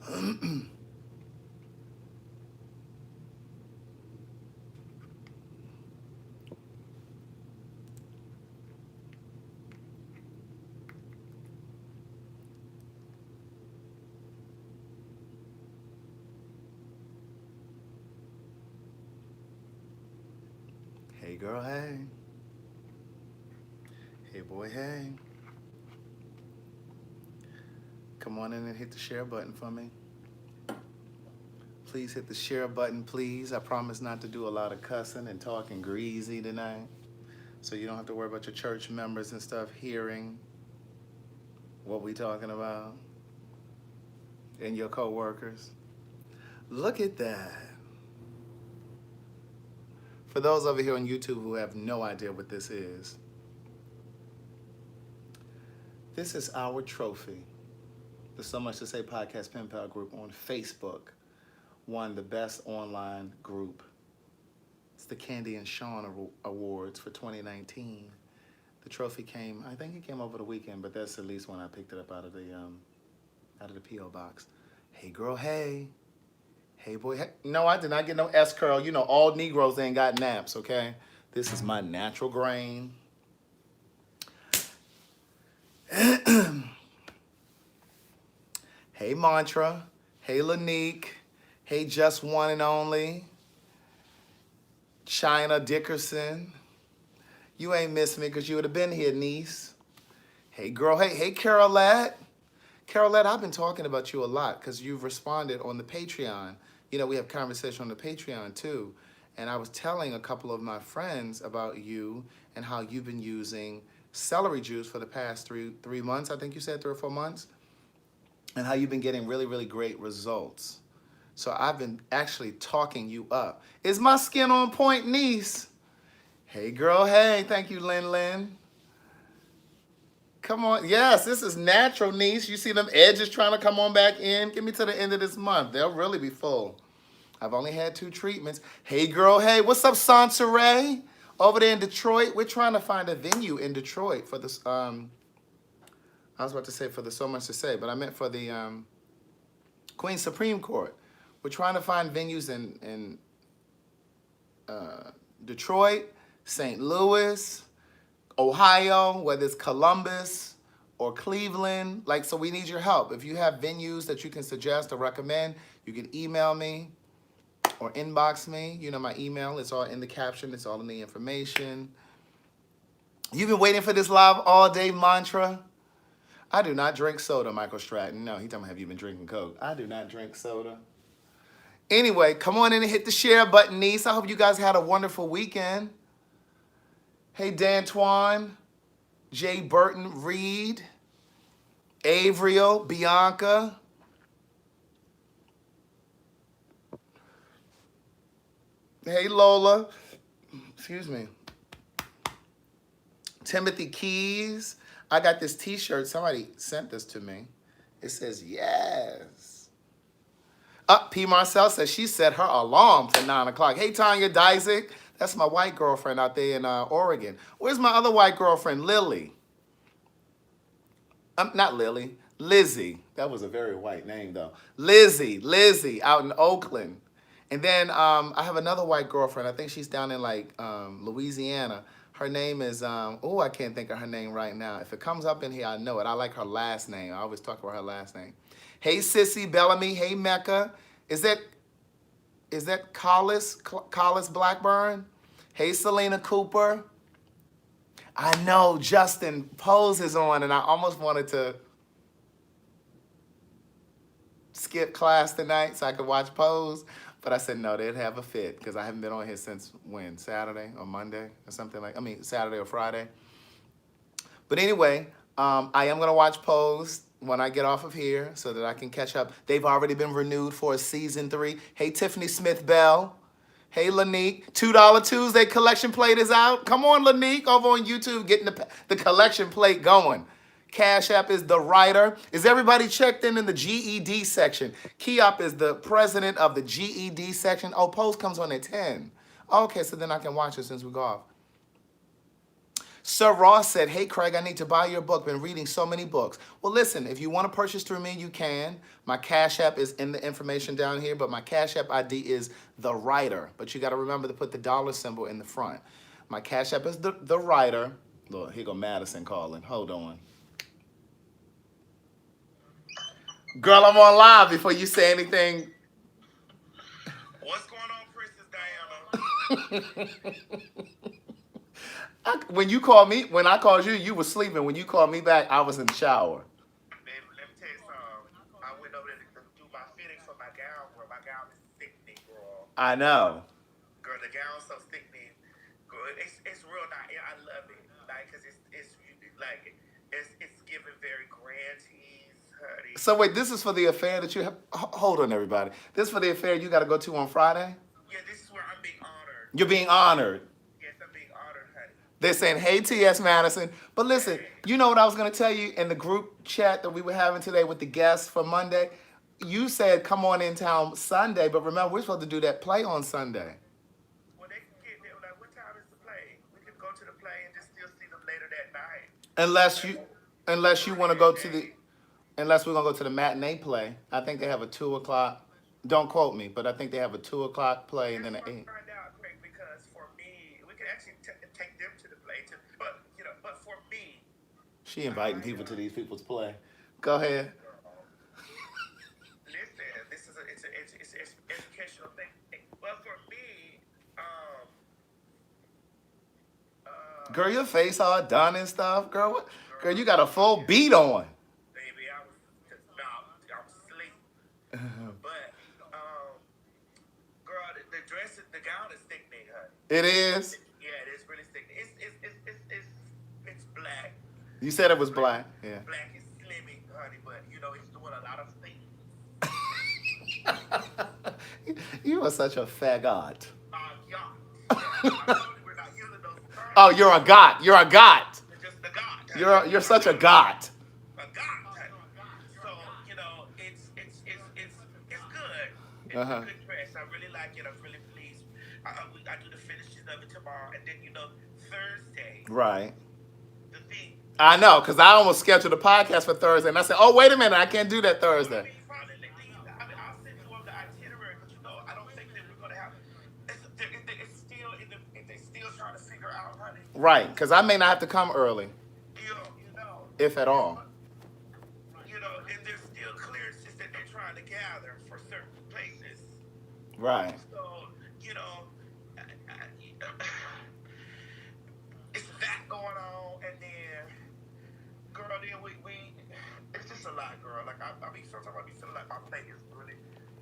Hey girl, hey. Hey boy, hey. Come on in and hit the share button for me. Please hit the share button, please. I promise not to do a lot of cussing and talking greasy tonight. So you don't have to worry about your church members and stuff hearing what we talking about and your co-workers. Look at that. For those over here on YouTube who have no idea what this is our trophy. The So Much to Say Podcast Pen Pal group on Facebook won the best online group. It's the Candy and Sean Awards for 2019. The trophy came, I think it came over the weekend, but that's at least when I picked it up out of the P.O. box. Hey girl, hey. Hey boy, hey. No, I did not get no S curl. You know, all Negroes ain't got naps, okay? This is my natural grain. Hey Mantra. Hey Lanique. Hey Just One and Only. China Dickerson. You ain't missed me because you would have been here, niece. Hey girl, hey Carolette. Carolette, I've been talking about you a lot because you've responded on the Patreon. You know, we have conversation on the Patreon too. And I was telling a couple of my friends about you and how you've been using celery juice for the past three months. I think you said 3 or 4 months. And how you've been getting really, really great results. So I've been actually talking you up. Is my skin on point, niece? Hey girl, hey, thank you, Lynn. Come on, yes, this is natural, niece. You see them edges trying to come on back in? Give me to the end of this month. They'll really be full. I've only had 2 treatments. Hey girl, hey, what's up, Sansaray? Over there in Detroit, we're trying to find a venue in Detroit for this, I was about to say for the So Much to Say, but I meant for the Queen's Supreme Court. We're trying to find venues in Detroit, St. Louis, Ohio, whether it's Columbus or Cleveland. Like, so we need your help. If you have venues that you can suggest or recommend, you can email me or inbox me. You know my email. It's all in the caption. It's all in the information. You've been waiting for this live all day, Mantra. I do not drink soda, Michael Stratton. No, he talking about have you been drinking Coke. I do not drink soda. Anyway, come on in and hit the share button, niece. I hope you guys had a wonderful weekend. Hey, D'Antoine, Jay Burton, Reed, Avriel, Bianca. Hey, Lola. Excuse me. Timothy Keys. I got this t-shirt. Somebody sent this to me. It says, yes. P. Marcel says she set her alarm for 9 o'clock. Hey, Tanya Dysik. That's my white girlfriend out there in Oregon. Where's my other white girlfriend, Lily? Not Lily, Lizzie. That was a very white name, though. Lizzie, out in Oakland. And then I have another white girlfriend. I think she's down in, like, Louisiana. Her name is, I can't think of her name right now. If it comes up in here, I know it. I like her last name. I always talk about her last name. Hey, Sissy Bellamy. Hey, Mecca. Is that Collis Blackburn? Hey, Selena Cooper. I know Justin Pose is on, and I almost wanted to skip class tonight so I could watch Pose. But I said, no, they'd have a fit because I haven't been on here since when? Saturday or Monday or something Saturday or Friday. But anyway, I am going to watch Pose when I get off of here so that I can catch up. They've already been renewed for a season 3. Hey, Tiffany Smith-Bell. Hey, Lanique. $2 Tuesday collection plate is out. Come on, Lanique, over on YouTube, getting the collection plate going. Cash App is TheWriter. Is everybody checked in the GED section? Keop is the president of the GED section. Oh, Post comes on at 10. Okay, so then I can watch it since we go off. Sir Ross said, "Hey Craig, I need to buy your book. Been reading so many books." Well, listen, if you want to purchase through me, you can. My Cash App is in the information down here, but my Cash App ID is TheWriter. But you got to remember to put the dollar symbol in the front. My Cash App is the Writer. Look, here go Madison calling. Hold on. Girl, I'm on live before you say anything. What's going on, Princess Diana? When you called me, when I called you, you were sleeping. When you called me back, I was in the shower. Baby, let me tell you something. I went over there to do my fitting for my gown, girl. My gown is sickening, girl. I know. Girl, the gown's so sickening. Girl, it's real nice. I love it. Like, cause it's giving very grand tease, honey. So wait, this is for the affair that you have. Hold on, everybody. This is for the affair you got to go to on Friday. Yeah, this is where I'm being honored. You're being honored. Yes, I'm being honored, honey. They're saying, "Hey, T.S. Madison." But listen, you know what I was going to tell you in the group chat that we were having today with the guests for Monday? You said, "Come on in town Sunday," but remember, we're supposed to do that play on Sunday. Well, they can get there. Like, what time is the play? We can go to the play and just still see them later that night. Unless you, unless you want to go to the, unless we're gonna go to the matinee play. I think they have a 2 o'clock. Don't quote me, but I think they have a 2 o'clock play and then an Let's 8. find out, Craig, because for me, we can actually take them to the play too. But but for me, She inviting people to these people's play. Go ahead. listen, this is it's educational thing. But for me, Girl, your face all done and stuff. Girl, what? Girl, you got a full beat on. baby, I was just I'm asleep. But girl, the dress, the gown is sickening, honey. It is. Yeah, it is really sickening. It's black. You said it was black. Yeah. Black is slimming, honey, but it's doing a lot of things. You are such a faggot. Yeah. I told you we're not using those terms. Oh, you're a got. You're a got. It's just the God. You're such a got. A God. So it's good. It's Uh-huh. a good dress. I really like it. I'm really pleased. I do the finishes of it tomorrow, and then Thursday. Right. The thing. I know, because I almost scheduled a podcast for Thursday, and I said, "Oh, wait a minute, I can't do that Thursday." I'll send you over the itinerary, but I don't think that we're gonna have. It's still they're still trying to figure out, honey. Right, because I may not have to come early, You know, if at all. and there's still clearances that they're trying to gather for certain places. Right. So it's that going on, and then, girl, then we it's just a lot, girl. Like I mean, sometimes I be feeling like my plate is really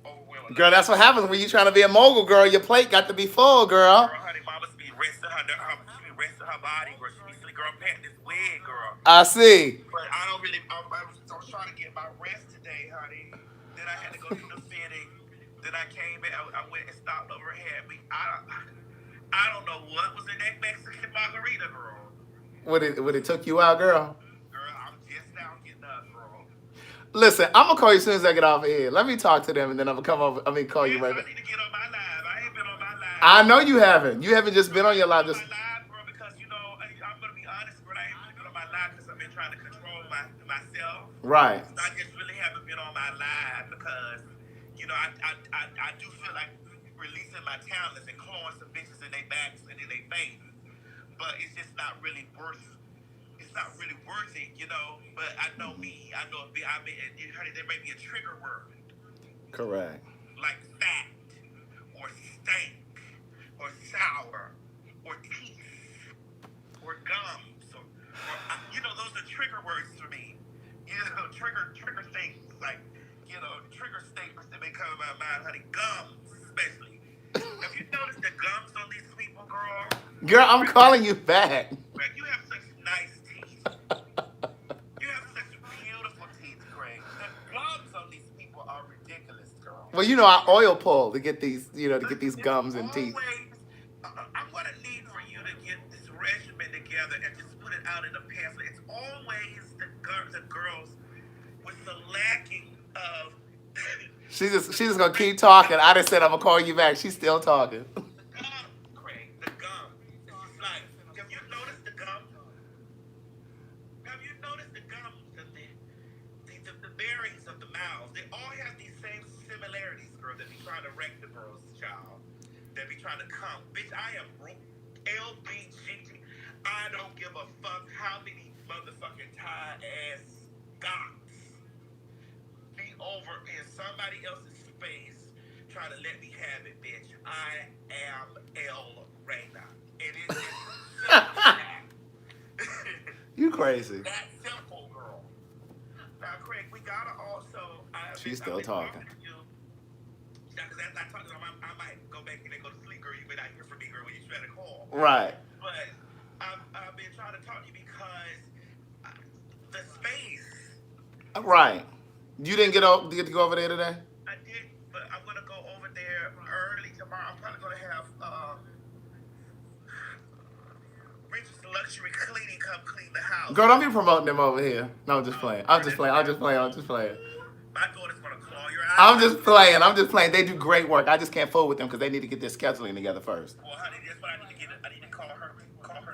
overwhelming. Girl, that's what happens when you're trying to be a mogul, girl. Your plate got to be full, girl. Girl, honey, mama's be resting her body, girl. She be sleeping, girl, packing this wig, girl. I see. But I don't really. I was trying to get my rest today, honey. Then I had to go do the fitting. Then I came back. I went and stopped over and had me. I don't know what was in that Mexican margarita, girl. Would it took you out, girl? Girl, I'm just now getting up, girl. Listen, I'm gonna call you as soon as I get off of here. Let me talk to them, and then I'm gonna come over. Call you Yes, right I back. need to get on my live. I ain't been on my live. I know you haven't. You haven't just been on your live. On Just my live, girl, because I'm gonna be honest, girl. I ain't really been on my live because I've been trying to control myself. right. I just really haven't been on my live because I do feel like releasing my talents and clawing some bitches in their backs and in their faces, but it's just not really worth. It's not really worth it, But I know me. I know honey, there may be a trigger word Correct. like fat or stank or sour or teeth or gums or those are trigger words for me. Trigger things like trigger statements that may come in my mind, honey. Gums, especially. Have you noticed the gums on these people, girl? Girl, I'm calling you back. Greg, you have such nice teeth. You have such beautiful teeth, Greg. The gums on these people are ridiculous, girl. Well, I oil pull to get these, to get these gums and teeth. I'm gonna need for you to get this regimen together and just put it out in a pamphlet. It's always the girls with the lacking of. She's just gonna keep talking. I just said I'm gonna call you back. She's still talking. The gum, Craig. The gum. It's just like, have you noticed the gum? styles. They all have these same similarities, girl. That be trying to wreck the girls, child. That be trying to come. Bitch, I am LBGT. I don't give a fuck how many motherfucking tie ass gots be over in somebody else's space trying to let me have it, bitch. I am El Reina. It is as simple as that. You crazy. That simple, girl. Now, Craig, we gotta also. She's still talking. To you. Because as I talked to them, I might go back and then go to sleep, girl. You may not hear from me, girl, when you try to call. Right. But I've been trying to talk to you because the space. Right. You didn't get to go over there today? I did, but I'm gonna go over there early tomorrow. I'm probably gonna have Richard's Luxury Cleaning come clean the house. Girl, don't be promoting them over here. No, I'm just playing. I'm just playing. I'm just playing. I'm just playing. My daughter's gonna claw your eyes. I'm just playing. I'm just playing. They do great work. I just can't fool with them because they need to get their scheduling together first. Well, honey, that's what I need to get. I need to call her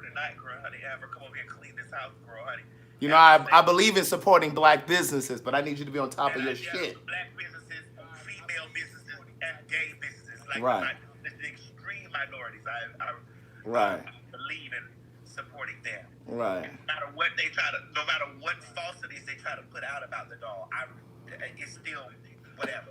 tonight, girl. Honey, have her come over here and clean this house, girl, honey. You know, I believe in supporting black businesses, but I need you to be on top of your shit. Black businesses, female businesses, and gay businesses, Right. the extreme minorities. I Right. believe in supporting them. Right. No matter what they try to, no matter what falsities they try to put out about the doll, it's still whatever.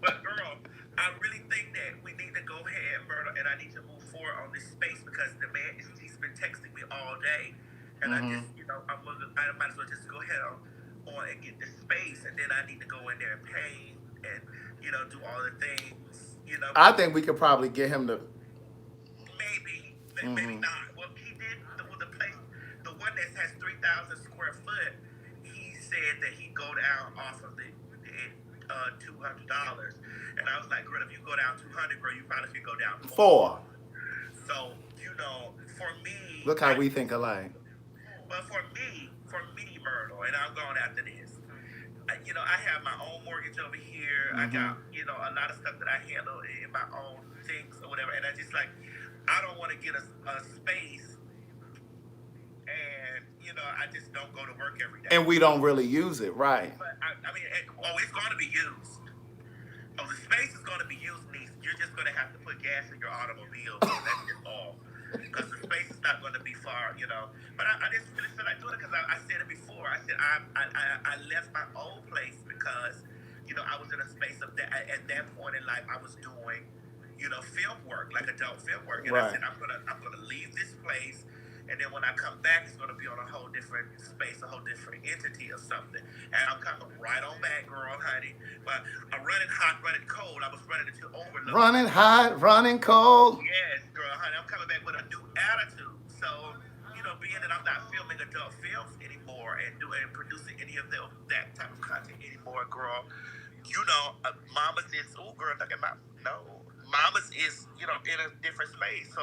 But girl, I really think that we need to go ahead, Myrtle, and I need to move forward on this space because the man, he's been texting me all day. And I just, I might as well just go ahead on and get the space, and then I need to go in there and pay and, do all the things, I think we could probably get him to. Maybe, maybe not. Well, he did the place, the one that has 3,000 square foot. He said that he'd go down off of the $200, and I was like, girl, if you go down 200, girl, you probably could go down 4. So, for me, Look how we think alike. But for me, Myrtle, and I'm going after this. I have my own mortgage over here. I got, a lot of stuff that I handle in my own things or whatever. And I just I don't want to get a space and, I just don't go to work every day. And we don't really use it, right? But it's going to be used. Oh, the space is going to be used, niece. You're just going to have to put gas in your automobile. That's just all. Because the space is not going to be far, But I just really feel like doing it because I said it before. I said I left my old place because, I was in a space of that. At that point in life, I was doing, film work, like adult film work. And I said I'm gonna leave this place, and then when I come back, it's gonna be on a whole different space, a whole different entity or something. And I'm coming right on back, girl, honey. But I'm running hot, running cold. I was running into overload. Running hot, running cold. Yes, girl, honey. I'm coming back with a new attitude. So, being that I'm not filming adult films anymore and producing any of that type of content anymore, girl. Mama's is Mama's is in a different space. So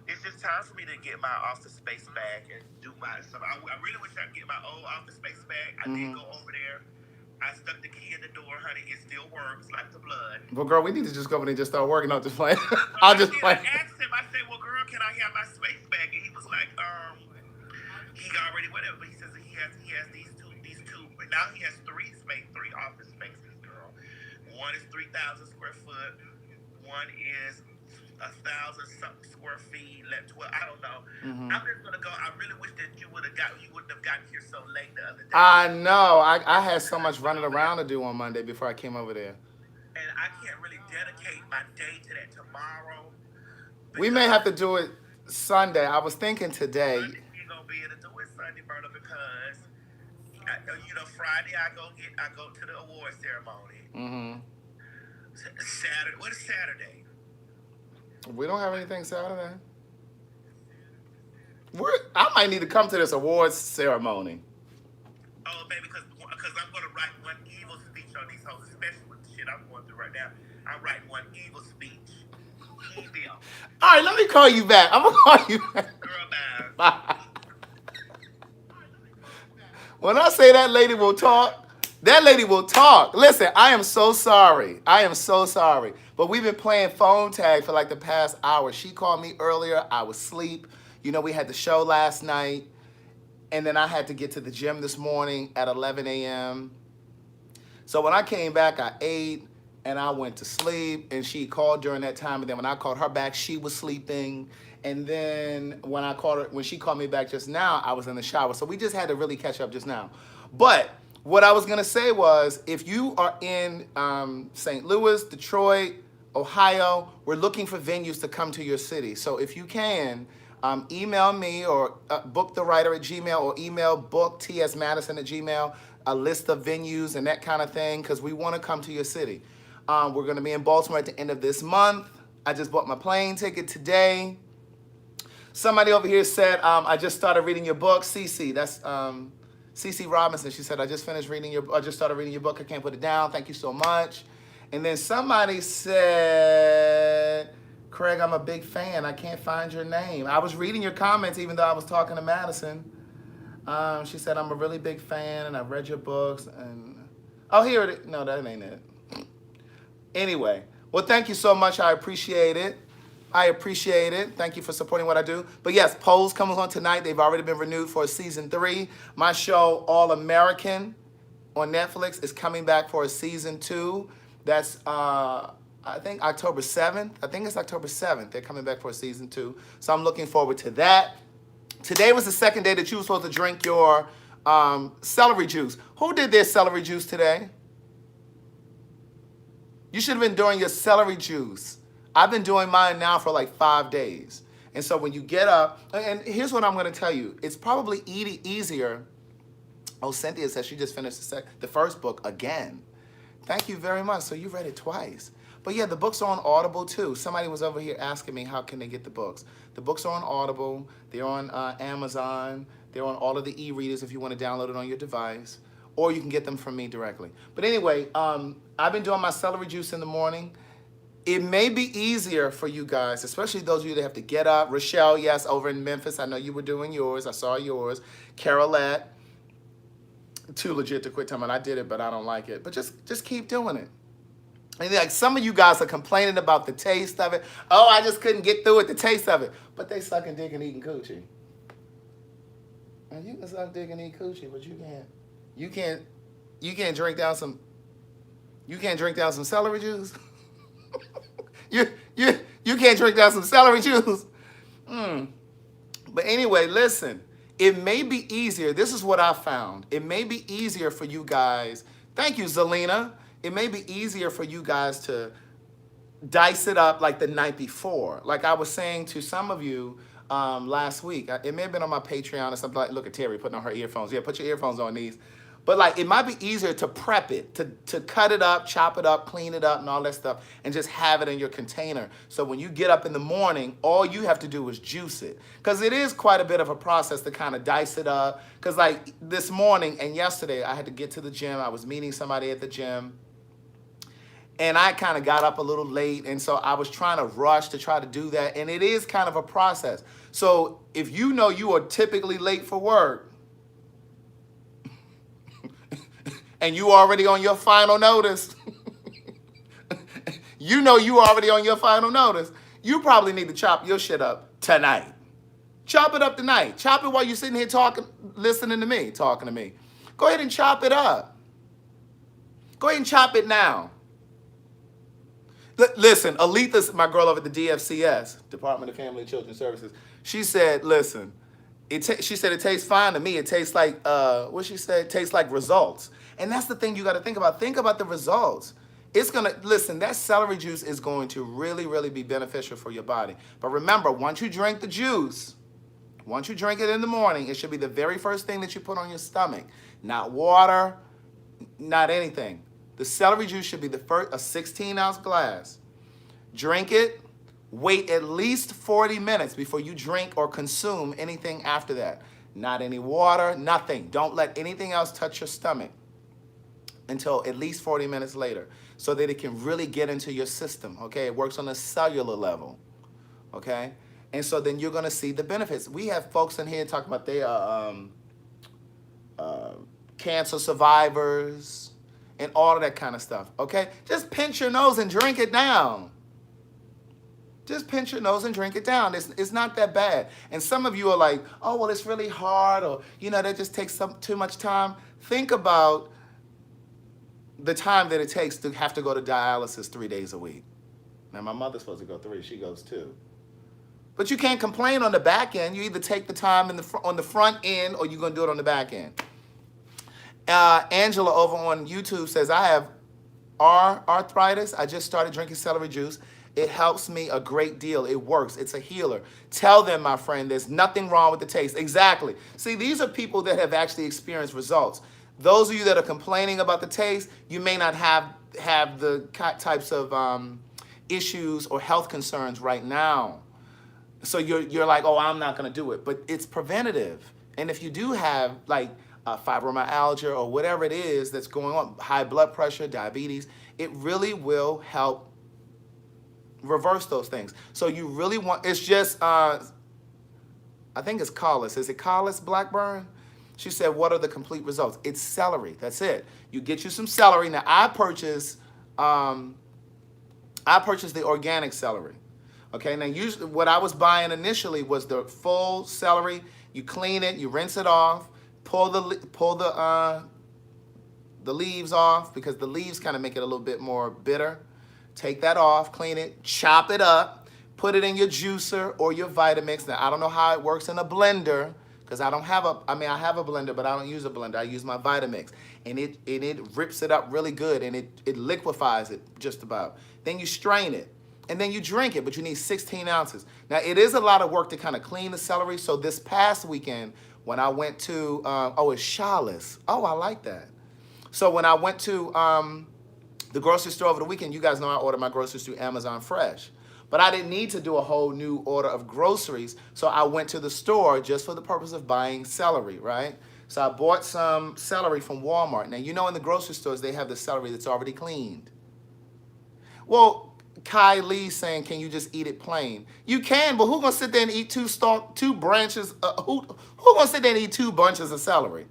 it's just time for me to get my office space back and do my stuff. I really wish I could get my old office space back. I did go over there. I stuck the key in the door, honey. It still works like the blood. Well, girl, we need to just go over there and just start working. I'll just play. I'll just play. I asked him. I said, "Well, girl, can I have my space back?" And he was like, he already whatever. But he says he has these two. But now he has three office spaces, girl. One is 3,000 square foot. One is 1,000 something square feet. I don't know. I'm just gonna go. I really wish that you wouldn't have gotten here so late the other day. I know. I had so much running around to do on Monday before I came over there. And I can't really dedicate my day to that tomorrow. We may have to do it Sunday. I was thinking today. You're gonna be able to do it Sunday, Myrtle, because Friday I go to the award ceremony. Saturday. What is Saturday? We don't have anything Saturday. I might need to come to this awards ceremony. Oh, baby, because I'm going to write one evil speech on these hoes, especially with the shit I'm going through right now. I'm writing one evil speech. Evil. All right, let me call you back. I'm going to call you back. Girl, bye. Bye. When I say that lady will talk, that lady will talk. Listen, I am so sorry. I am so sorry. But we've been playing phone tag for like the past hour. She called me earlier. I was asleep. We had the show last night. And then I had to get to the gym this morning at 11 a.m. So when I came back, I ate and I went to sleep, and she called during that time. And then when I called her back, she was sleeping. And then when she called me back just now, I was in the shower. So we just had to really catch up just now. But what I was gonna say was, if you are in St. Louis, Detroit, Ohio, we're looking for venues to come to your city. So if you can, email me or bookthewriter@gmail, or email booktsmadison@gmail, a list of venues and that kind of thing, because we want to come to your city. We're going to be in Baltimore at the end of this month. I just bought my plane ticket today. Somebody over here said, I just started reading your book. Cece, that's Cece Robinson. She said, I just started reading your book. I can't put it down. Thank you so much. And then somebody said, Craig, I'm a big fan. I can't find your name. I was reading your comments even though I was talking to Madison. She said, I'm a really big fan and I've read your books. And oh, here it is. No, that ain't it. Anyway, well, thank you so much. I appreciate it. Thank you for supporting what I do. But yes, polls coming on tonight. They've already been renewed for season 3. My show, All American, on Netflix is coming back for a season 2. That's, I think, October 7th. I think it's October 7th. They're coming back for a season 2. So I'm looking forward to that. Today was the second day that you were supposed to drink your celery juice. Who did their celery juice today? You should have been doing your celery juice. I've been doing mine now for like 5 days. And so when you get up, and here's what I'm going to tell you. It's probably easier. Oh, Cynthia says she just finished the first book again. Thank you very much. So you read it twice. But yeah, the books are on Audible too. Somebody was over here asking me, how can they get the books? The books are on Audible. They're on Amazon. They're on all of the e-readers if you want to download it on your device. Or you can get them from me directly. But anyway, I've been doing my celery juice in the morning. It may be easier for you guys, especially those of you that have to get up. Rochelle, yes, over in Memphis. I know you were doing yours. I saw yours. Carolette, too legit to quit telling me I did it, but I don't like it. But just keep doing it. And like some of you guys are complaining about the taste of it. Oh, I just couldn't get through it, the taste of it. But they sucking dick and eating coochie. And you can suck dick and eat coochie, but you can't drink down some celery juice. you can't drink down some celery juice. But anyway, listen, it may be easier. This is what I found. It may be easier for you guys. Thank you, Zelina. It may be easier for you guys to dice it up like the night before. Like I was saying to some of you last week. It may have been on my Patreon or something like, look at Terry putting on her earphones. Yeah, put your earphones on these. But like it might be easier to prep it, to cut it up, chop it up, clean it up and all that stuff and just have it in your container. So when you get up in the morning, all you have to do is juice it. Because it is quite a bit of a process to kind of dice it up. Because like this morning and yesterday, I had to get to the gym. I was meeting somebody at the gym. And I kind of got up a little late, and so I was trying to rush to try to do that, and it is kind of a process. So if you know you are typically late for work, and you already on your final notice, you know you already on your final notice, you probably need to chop your shit up tonight. Chop it up tonight. Chop it while you're sitting here talking to me. Go ahead and chop it up. Go ahead and chop it now. Listen, Aletha's my girl over at the DFCS, Department of Family and Children Services. She said, listen, she said it tastes fine to me. It tastes like, what she said? It tastes like results. And that's the thing you got to think about. Think about the results. It's going to, listen, that celery juice is going to really, really be beneficial for your body. But remember, once you drink the juice, once you drink it in the morning, it should be the very first thing that you put on your stomach. Not water, not anything. The celery juice should be the first, a 16-ounce glass. Drink it. Wait at least 40 minutes before you drink or consume anything after that. Not any water, nothing. Don't let anything else touch your stomach until at least 40 minutes later so that it can really get into your system, okay? It works on a cellular level, okay? And so then you're going to see the benefits. We have folks in here talking about they are cancer survivors, and all of that kind of stuff, okay? Just pinch your nose and drink it down. Just pinch your nose and drink it down. It's not that bad. And some of you are like, oh, well, it's really hard, or, you know, that just takes too much time. Think about the time that it takes to have to go to dialysis 3 days a week. Now, my mother's supposed to go 3. She goes 2. But you can't complain on the back end. You either take the time on the front end or you're going to do it on the back end. Angela over on YouTube says, I have arthritis. I just started drinking celery juice. It helps me a great deal. It works. It's a healer. Tell them, my friend, there's nothing wrong with the taste. Exactly. See, these are people that have actually experienced results. Those of you that are complaining about the taste, you may not have the types of issues or health concerns right now. So you're like, oh, I'm not going to do it. But it's preventative. And if you do have like fibromyalgia or whatever it is that's going on, high blood pressure, diabetes, it really will help reverse those things. So you really want, it's just, I think it's Collis. Is it Collis Blackburn? She said, what are the complete results? It's celery. That's it. You get you some celery. Now, I purchased the organic celery. Okay, now usually what I was buying initially was the full celery. You clean it, you rinse it off, pull the leaves off because the leaves kind of make it a little bit more bitter. Take that off, clean it, chop it up, put it in your juicer or your Vitamix. Now, I don't know how it works in a blender because I have a blender, but I don't use a blender. I use my Vitamix. And it rips it up really good and it liquefies it just about. Then you strain it. And then you drink it, but you need 16 ounces. Now, it is a lot of work to kind of clean the celery. So this past weekend, when I went to, it's Charlotte's. Oh, I like that. So when I went to the grocery store over the weekend, you guys know I order my groceries through Amazon Fresh. But I didn't need to do a whole new order of groceries. So I went to the store just for the purpose of buying celery, right? So I bought some celery from Walmart. Now, you know in the grocery stores, they have the celery that's already cleaned. Well, Kai Lee saying, can you just eat it plain? You can, but who's going to sit there and eat two branches? Who going to sit there and eat 2 bunches of celery?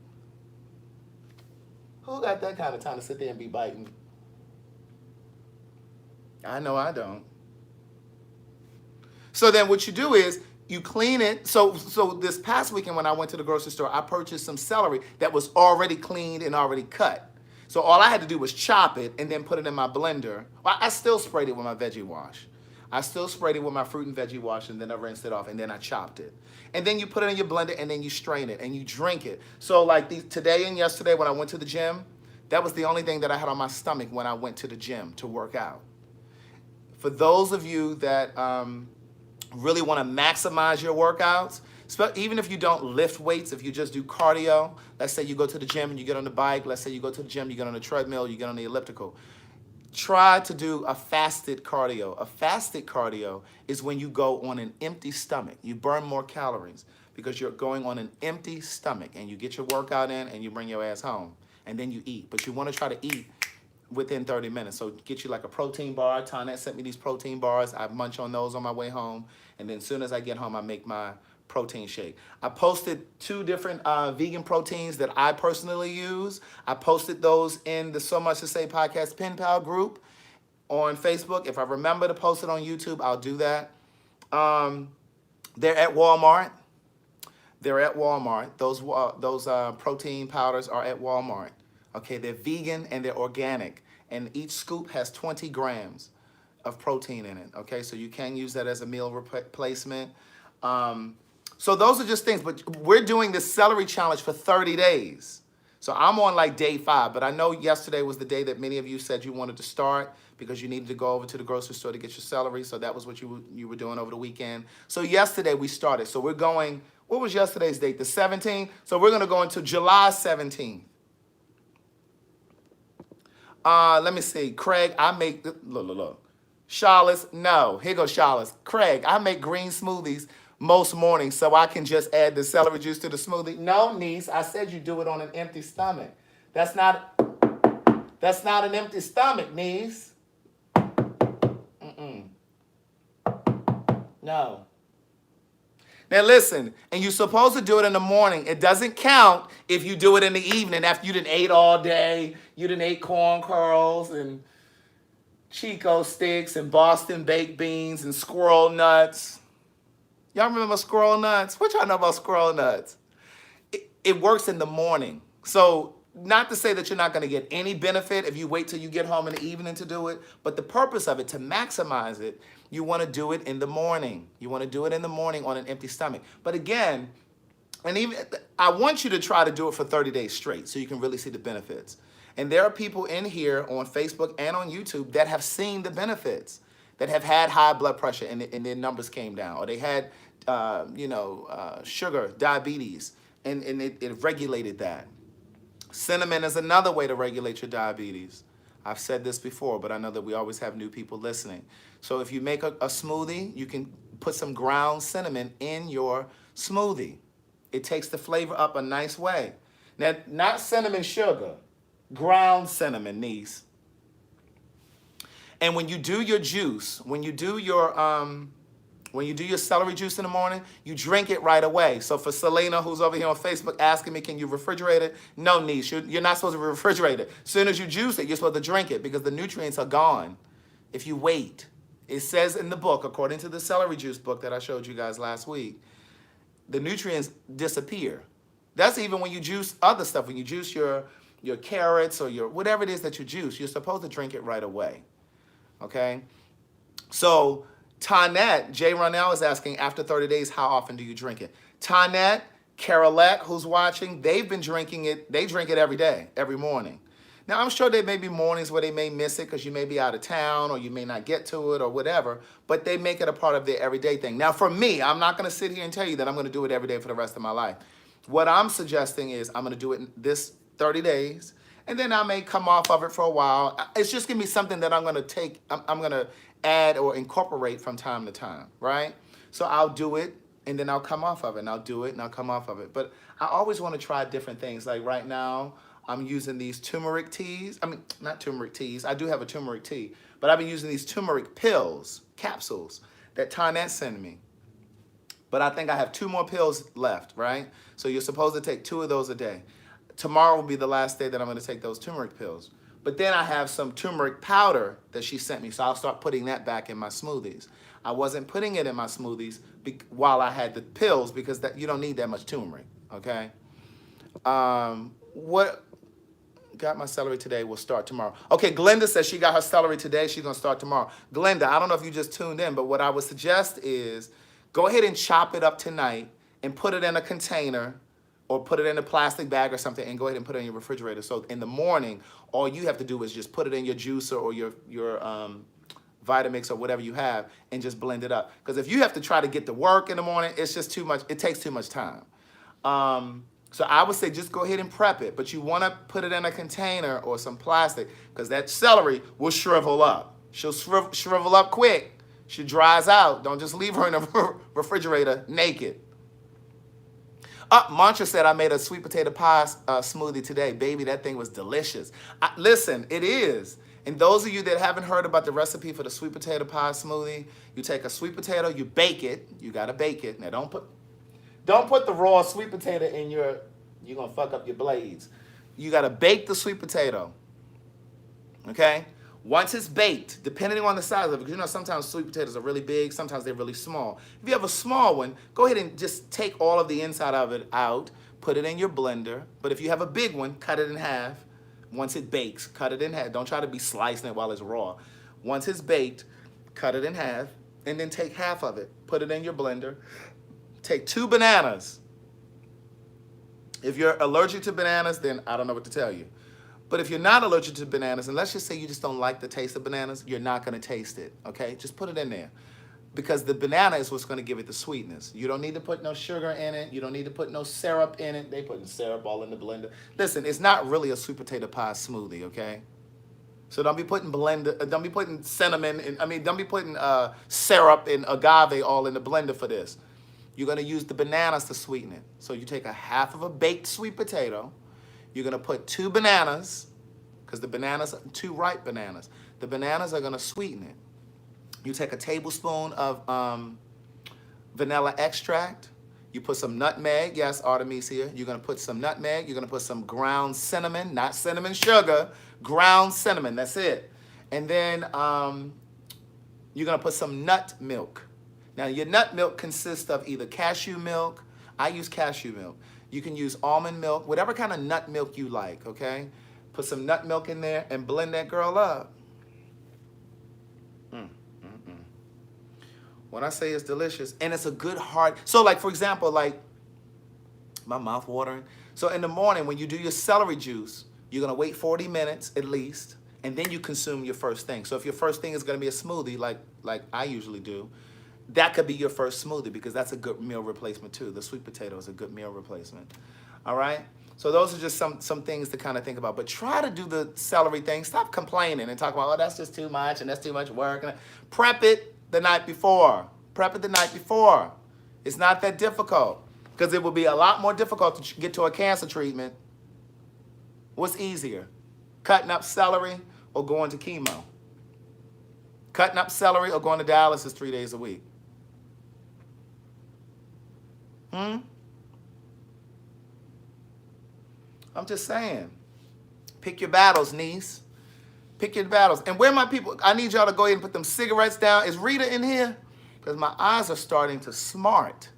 Who got that kind of time to sit there and be biting? I know I don't. So then what you do is you clean it. So this past weekend when I went to the grocery store, I purchased some celery that was already cleaned and already cut. So all I had to do was chop it and then put it in my blender. Well, I still sprayed it with my veggie wash. I still sprayed it with my fruit and veggie wash and then I rinsed it off and then I chopped it. And then you put it in your blender and then you strain it and you drink it. So like today and yesterday when I went to the gym, that was the only thing that I had on my stomach when I went to the gym to work out. For those of you that really want to maximize your workouts, even if you don't lift weights, if you just do cardio, let's say you go to the gym and you get on the bike, let's say you go to the gym, you get on the treadmill, you get on the elliptical, try to do a fasted cardio. A fasted cardio is when you go on an empty stomach. You burn more calories because you're going on an empty stomach and you get your workout in and you bring your ass home and then you eat. But you want to try to eat within 30 minutes. So get you like a protein bar. Tonette sent me these protein bars. I munch on those on my way home. And then as soon as I get home, I make my protein shake. I posted 2 different vegan proteins that I personally use. I posted those in the So Much to Say podcast pen pal group on Facebook. If I remember to post it on YouTube, I'll do that. They're at Walmart. They're at Walmart. Those protein powders are at Walmart. Okay, they're vegan and they're organic. And each scoop has 20 grams of protein in it. Okay, so you can use that as a meal replacement. So those are just things, but we're doing this celery challenge for 30 days. So I'm on like day 5, but I know yesterday was the day that many of you said you wanted to start because you needed to go over to the grocery store to get your celery. So that was what you were doing over the weekend. So yesterday we started. So we're going, what was yesterday's date? The 17th? So we're going to go into July 17th. Let me see. Craig, I make, look. Charlotte's, no. Here goes Charlotte's. Craig, I make green smoothies most mornings so I can just add the celery juice to the smoothie. No, niece, I said you do it on an empty stomach. That's not an empty stomach, niece. No. Now listen, and you're supposed to do it in the morning. It doesn't count if you do it in the evening after you done ate all day. You done ate corn curls and Chico sticks and Boston baked beans and squirrel nuts. Y'all remember squirrel nuts? What y'all know about squirrel nuts? It works in the morning. So not to say that you're not going to get any benefit if you wait till you get home in the evening to do it, but the purpose of it, to maximize it, you want to do it in the morning. You want to do it in the morning on an empty stomach. But again, and even I want you to try to do it for 30 days straight so you can really see the benefits. And there are people in here on Facebook and on YouTube that have seen the benefits, that have had high blood pressure and their numbers came down, or they had, sugar, diabetes, and it regulated that. Cinnamon is another way to regulate your diabetes. I've said this before, but I know that we always have new people listening. So if you make a smoothie, you can put some ground cinnamon in your smoothie. It takes the flavor up a nice way. Now, not cinnamon sugar, ground cinnamon, niece. And when you do your juice, when you do your celery juice in the morning, you drink it right away. So for Selena, who's over here on Facebook asking me, can you refrigerate it? No, niece, you're not supposed to refrigerate it. As soon as you juice it, you're supposed to drink it because the nutrients are gone if you wait. It says in the book, according to the celery juice book that I showed you guys last week, the nutrients disappear. That's even when you juice other stuff. When you juice your carrots or your whatever it is that you juice, you're supposed to drink it right away. Okay? So Tonette, Jay Ronell is asking, after 30 days, how often do you drink it? Tonette, Carolette, who's watching, they've been drinking it. They drink it every day, every morning. Now, I'm sure there may be mornings where they may miss it because you may be out of town or you may not get to it or whatever, but they make it a part of their everyday thing. Now, for me, I'm not going to sit here and tell you that I'm going to do it every day for the rest of my life. What I'm suggesting is I'm going to do it in this 30 days, and then I may come off of it for a while. It's just going to be something that I'm going to take, I'm going to add or incorporate from time to time, right? So I'll do it, and then I'll come off of it, and I'll do it, and I'll come off of it. But I always want to try different things. Like right now, I'm using these turmeric teas. I mean, not turmeric teas. I do have a turmeric tea. But I've been using these turmeric pills, capsules, that Tonette sent me. But I think I have 2 more pills left, right? So you're supposed to take 2 of those a day. Tomorrow will be the last day that I'm going to take those turmeric pills. But then I have some turmeric powder that she sent me. So I'll start putting that back in my smoothies. I wasn't putting it in my smoothies while I had the pills because you don't need that much turmeric, okay? What got my celery today will start tomorrow. Okay, Glenda says she got her celery today. She's going to start tomorrow. Glenda, I don't know if you just tuned in, but what I would suggest is go ahead and chop it up tonight and put it in a container or put it in a plastic bag or something and go ahead and put it in your refrigerator. So in the morning, all you have to do is just put it in your juicer or your Vitamix or whatever you have and just blend it up. Because if you have to try to get to work in the morning, it's just too much. It takes too much time. So I would say just go ahead and prep it, but you want to put it in a container or some plastic because that celery will shrivel up. She'll shrivel up quick. She dries out. Don't just leave her in the refrigerator naked. Mantra said, I made a sweet potato pie smoothie today. Baby, that thing was delicious. Listen, it is. And those of you that haven't heard about the recipe for the sweet potato pie smoothie, you take a sweet potato, you bake it. You got to bake it. Now, don't put the raw sweet potato in you're going to fuck up your blades. You got to bake the sweet potato, okay? Once it's baked, depending on the size of it, because you know sometimes sweet potatoes are really big, sometimes they're really small. If you have a small one, go ahead and just take all of the inside of it out, put it in your blender. But if you have a big one, cut it in half. Once it bakes, cut it in half. Don't try to be slicing it while it's raw. Once it's baked, cut it in half, and then take half of it, put it in your blender. Take 2 bananas. If you're allergic to bananas, then I don't know what to tell you. But if you're not allergic to bananas, and let's just say you just don't like the taste of bananas, you're not going to taste it, okay? Just put it in there. Because the banana is what's going to give it the sweetness. You don't need to put no sugar in it. You don't need to put no syrup in it. They putting syrup all in the blender. Listen, it's not really a sweet potato pie smoothie, okay? So don't be putting don't be putting cinnamon, don't be putting syrup and agave all in the blender for this. You're going to use the bananas to sweeten it. So you take a half of a baked sweet potato. You're going to put 2 bananas, because the bananas, 2 ripe bananas. The bananas are going to sweeten it. You take a tablespoon of vanilla extract. You put some nutmeg. Yes, Artemis here. You're going to put some nutmeg. You're going to put some ground cinnamon, not cinnamon sugar, ground cinnamon. That's it. And then you're going to put some nut milk. Now, your nut milk consists of either cashew milk. I use cashew milk. You can use almond milk, whatever kind of nut milk you like, okay? Put some nut milk in there and blend that girl up. When I say it's delicious, and it's a good hard, so like for example, like my mouth watering. So in the morning when you do your celery juice, you're gonna wait 40 minutes at least, and then you consume your first thing. So if your first thing is gonna be a smoothie, like I usually do, that could be your first smoothie because that's a good meal replacement too. The sweet potato is a good meal replacement. All right? So those are just some things to kind of think about. But try to do the celery thing. Stop complaining and talk about, oh, that's just too much and that's too much work. Prep it the night before. Prep it the night before. It's not that difficult because it will be a lot more difficult to get to a cancer treatment. What's easier? Cutting up celery or going to chemo? Cutting up celery or going to dialysis 3 days a week? I'm just saying. Pick your battles, niece. Pick your battles. And where my people, I need y'all to go ahead and put them cigarettes down. Is Rita in here? Because my eyes are starting to smart.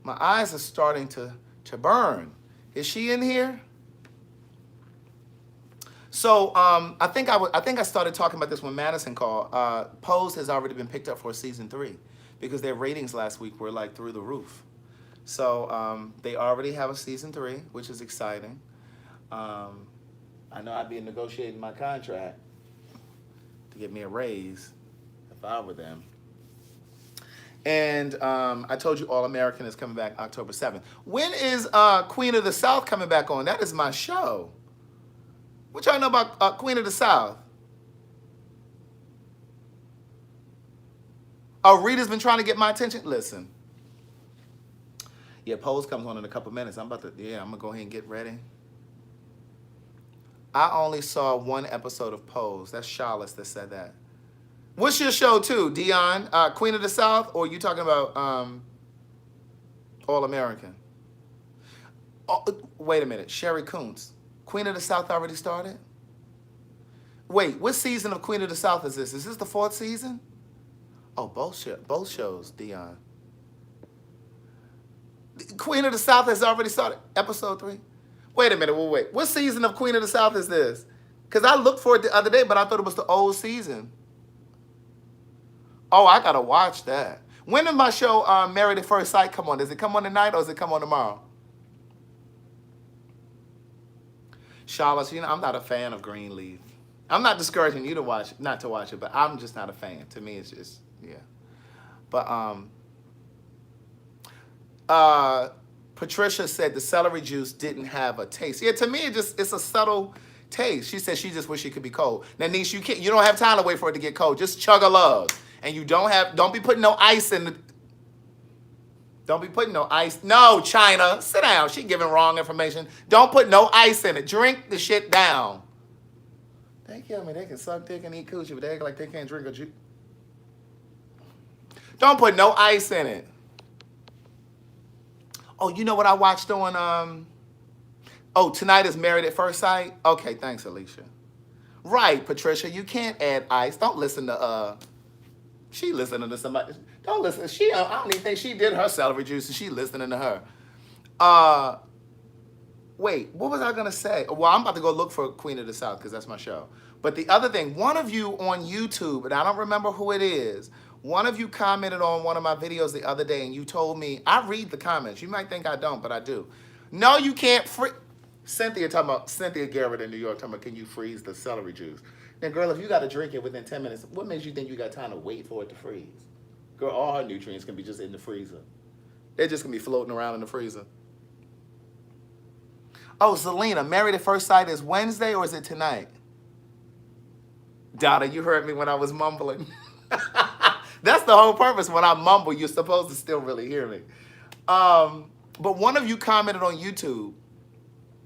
My eyes are starting to burn. Is she in here? So I think I started talking about this when Madison called. Pose has already been picked up for season 3 because their ratings last week were like through the roof. So they already have a season 3, which is exciting. I know I'd be negotiating my contract to get me a raise if I were them. And I told you All American is coming back October 7th. When is Queen of the South coming back on? That is my show. What y'all know about Queen of the South? Oh, Rita's been trying to get my attention. Listen. Yeah, Pose comes on in a couple minutes. I'm going to go ahead and get ready. I only saw one episode of Pose. That's Charlotte that said that. What's your show too, Dion? Queen of the South, or you talking about All American? Oh, wait a minute, Sherry Kuntz. Queen of the South already started? Wait, what season of Queen of the South is this? Is this the 4th season? Oh, both shows, Dion. Queen of the South has already started, episode 3. Wait a minute, wait. What season of Queen of the South is this? Because I looked for it the other day, but I thought it was the old season. Oh, I gotta watch that. When did my show Married at First Sight come on? Does it come on tonight or does it come on tomorrow? Charlotte, you know, I'm not a fan of Greenleaf. I'm not discouraging you to watch, not to watch it, but I'm just not a fan. To me, it's just, yeah. But Patricia said the celery juice didn't have a taste. Yeah, to me, it's a subtle taste. She said she just wish it could be cold. Now, niece, you don't have time to wait for it to get cold. Just chug a lug. And you don't be putting no ice in the, don't be putting no ice. No, China, sit down. She giving wrong information. Don't put no ice in it. Drink the shit down. They kill me. They can suck dick and eat coochie, but they act like they can't drink a juice. Don't put no ice in it. Oh, you know what I watched on, oh, tonight is Married at First Sight? Okay, thanks, Alicia. Right, Patricia, you can't add ice. Don't listen to, she listening to somebody. Don't listen. I don't even think she did her celery juice, and she listening to her. Wait, what was I going to say? Well, I'm about to go look for Queen of the South, because that's my show. But the other thing, one of you on YouTube, and I don't remember who it is, one of you commented on one of my videos the other day, and you told me, I read the comments. You might think I don't, but I do. No, you can't Cynthia Garrett in New York talking about, can you freeze the celery juice? Now, girl, if you got to drink it within 10 minutes, what makes you think you got time to wait for it to freeze? Girl, all her nutrients can be just in the freezer. They're just going to be floating around in the freezer. Oh, Zelina, Married at First Sight is Wednesday or is it tonight? Donna, you heard me when I was mumbling. That's the whole purpose. When I mumble, you're supposed to still really hear me. But one of you commented on YouTube,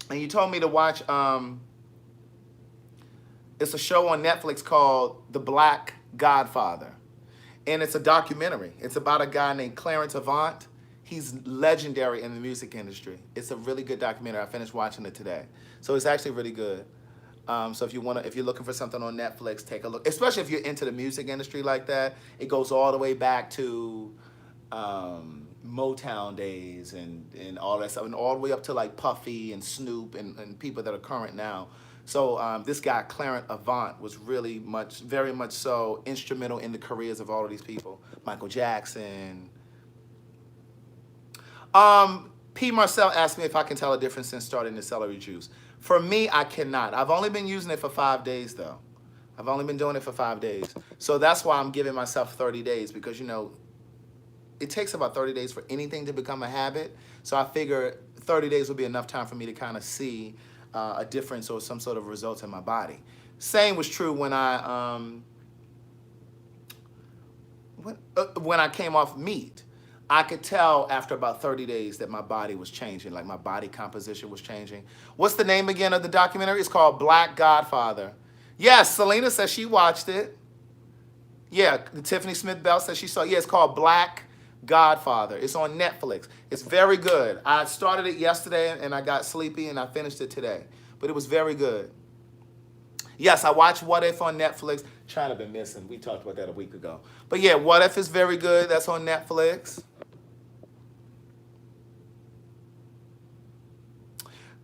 and you told me to watch, it's a show on Netflix called The Black Godfather. And it's a documentary. It's about a guy named Clarence Avant. He's legendary in the music industry. It's a really good documentary. I finished watching it today. So it's actually really good. So if you're looking for something on Netflix, take a look. Especially if you're into the music industry like that. It goes all the way back to Motown days and all that stuff, and all the way up to like Puffy and Snoop and people that are current now. So this guy, Clarence Avant, was really very much so instrumental in the careers of all of these people. Michael Jackson. P. Marcel asked me if I can tell a difference since starting the celery juice. For me, I cannot. I've only been using it for 5 days, though. I've only been doing it for 5 days. So that's why I'm giving myself 30 days because, you know, it takes about 30 days for anything to become a habit. So I figure 30 days will be enough time for me to kind of see a difference or some sort of results in my body. Same was true when I came off meat. I could tell after about 30 days that my body was changing, like my body composition was changing. What's the name again of the documentary? It's called Black Godfather. Yes, Selena says she watched it. Yeah, Tiffany Smith Bell says she saw it. Yeah, it's called Black Godfather. It's on Netflix. It's very good. I started it yesterday and I got sleepy and I finished it today. But it was very good. Yes, I watched What If on Netflix. China been missing. We talked about that a week ago. But yeah, What If is very good. That's on Netflix.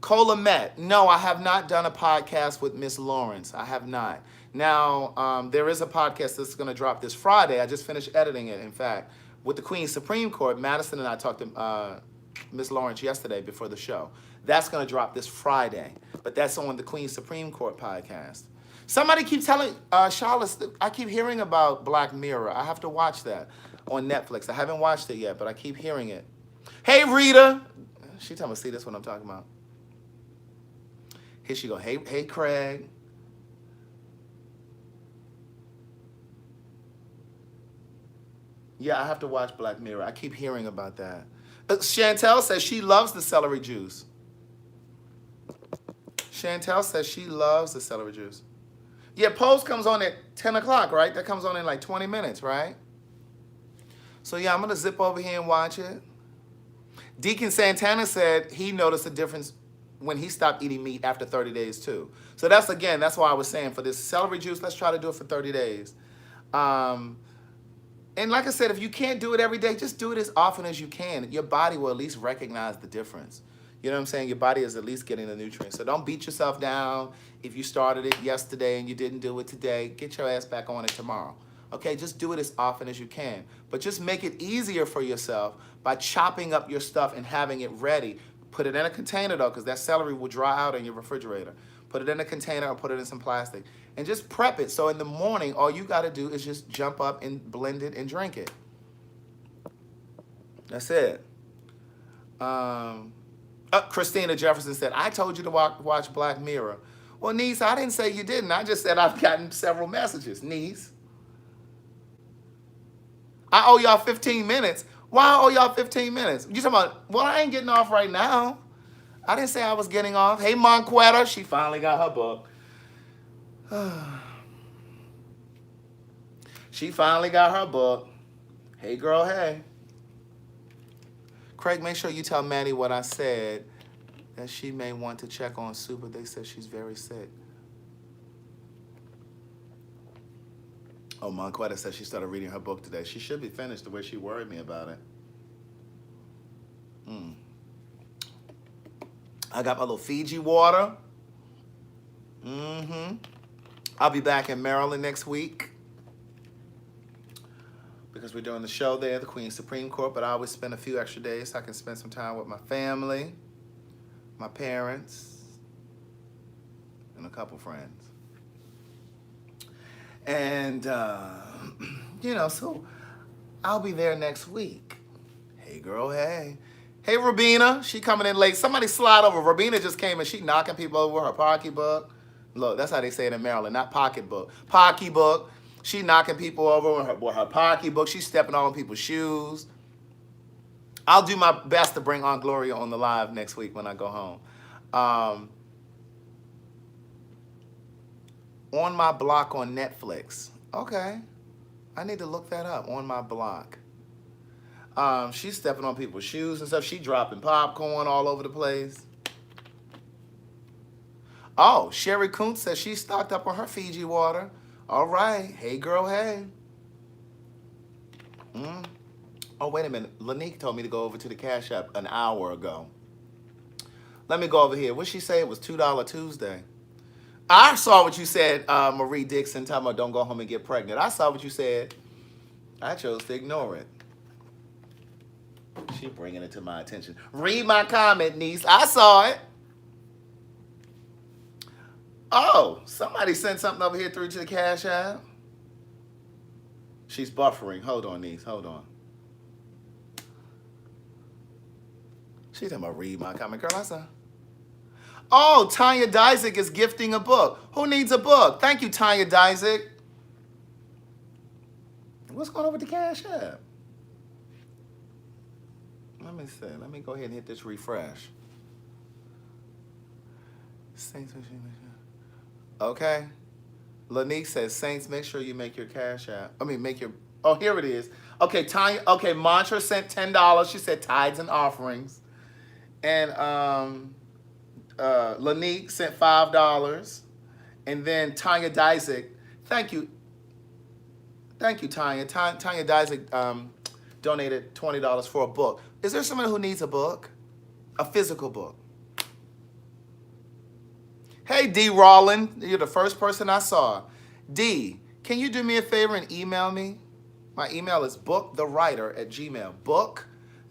Cola Met. No, I have not done a podcast with Miss Lawrence. I have not. Now, there is a podcast that's going to drop this Friday. I just finished editing it, in fact, with the Queen's Supreme Court. Madison and I talked to Miss Lawrence yesterday before the show. That's going to drop this Friday, but that's on the Queen's Supreme Court podcast. Somebody keeps telling Charlotte, I keep hearing about Black Mirror. I have to watch that on Netflix. I haven't watched it yet, but I keep hearing it. Hey, Rita. She told me, see, that's what I'm talking about. Here she go. Hey, Craig. Yeah, I have to watch Black Mirror. I keep hearing about that. Chantel says she loves the celery juice. Chantel says she loves the celery juice. Yeah, Post comes on at 10 o'clock, right? That comes on in like 20 minutes, right? So yeah, I'm going to zip over here and watch it. Deacon Santana said he noticed a difference when he stopped eating meat after 30 days too. So that's why I was saying for this celery juice, let's try to do it for 30 days. And like I said, if you can't do it every day, just do it as often as you can. Your body will at least recognize the difference. You know what I'm saying? Your body is at least getting the nutrients. So don't beat yourself down. If you started it yesterday and you didn't do it today, get your ass back on it tomorrow. Okay, just do it as often as you can. But just make it easier for yourself by chopping up your stuff and having it ready. Put it in a container though, because that celery will dry out in your refrigerator. Put it in a container or put it in some plastic. And just prep it. So in the morning, all you got to do is just jump up and blend it and drink it. That's it. Christina Jefferson said, I told you to watch Black Mirror. Well, niece, I didn't say you didn't. I just said I've gotten several messages, niece. I owe y'all 15 minutes. Why I owe y'all 15 minutes? You talking about, well, I ain't getting off right now. I didn't say I was getting off. Hey, Monquetta, she finally got her book. She finally got her book. Hey, girl, hey. Craig, make sure you tell Maddie what I said, that she may want to check on Sue, but they said she's very sick. Oh, Monquetta said she started reading her book today. She should be finished the way she worried me about it. I got my little Fiji water. I'll be back in Maryland next week because we're doing the show there, the Queen's Supreme Court, but I always spend a few extra days so I can spend some time with my family, my parents, and a couple friends. And, you know, so I'll be there next week. Hey, girl, hey. Hey, Rabina, she coming in late. Somebody slide over. Rabina just came and she knocking people over her pocketbook. Look, that's how they say it in Maryland, not pocketbook. Pocketbook. She knocking people over with her pocketbook. She's stepping on people's shoes. I'll do my best to bring Aunt Gloria on the live next week when I go home. On My Block on Netflix. Okay. I need to look that up. On My Block. She's stepping on people's shoes and stuff. She dropping popcorn all over the place. Oh, Sherry Kuntz says she's stocked up on her Fiji water. All right. Hey, girl, hey. Oh, wait a minute. Lanique told me to go over to the Cash App an hour ago. Let me go over here. What'd she say? It was $2 Tuesday. I saw what you said, Marie Dixon, talking about don't go home and get pregnant. I saw what you said. I chose to ignore it. She bringing it to my attention. Read my comment, niece. I saw it. Oh, somebody sent something over here through to the Cash App. She's buffering. Hold on, niece. Hold on. She's talking about read my comment. Girl, I saw. Oh, Tanya Dyzik is gifting a book. Who needs a book? Thank you, Tanya Dyzik. What's going on with the Cash App? Let me see. Let me go ahead and hit this refresh. Saints, okay. Lanique says, Saints, make sure you make your Cash App. Make your, oh, here it is. Okay, Tanya, okay, Mantra sent $10. She said tithes and offerings. And Lanique sent $5. And then Tanya Dyzik, thank you. Thank you, Tanya. Tanya Dyzik donated $20 for a book. Is there someone who needs a book? A physical book? Hey, D. Rollin, you're the first person I saw. D, can you do me a favor and email me? My email is bookthewriter@gmail.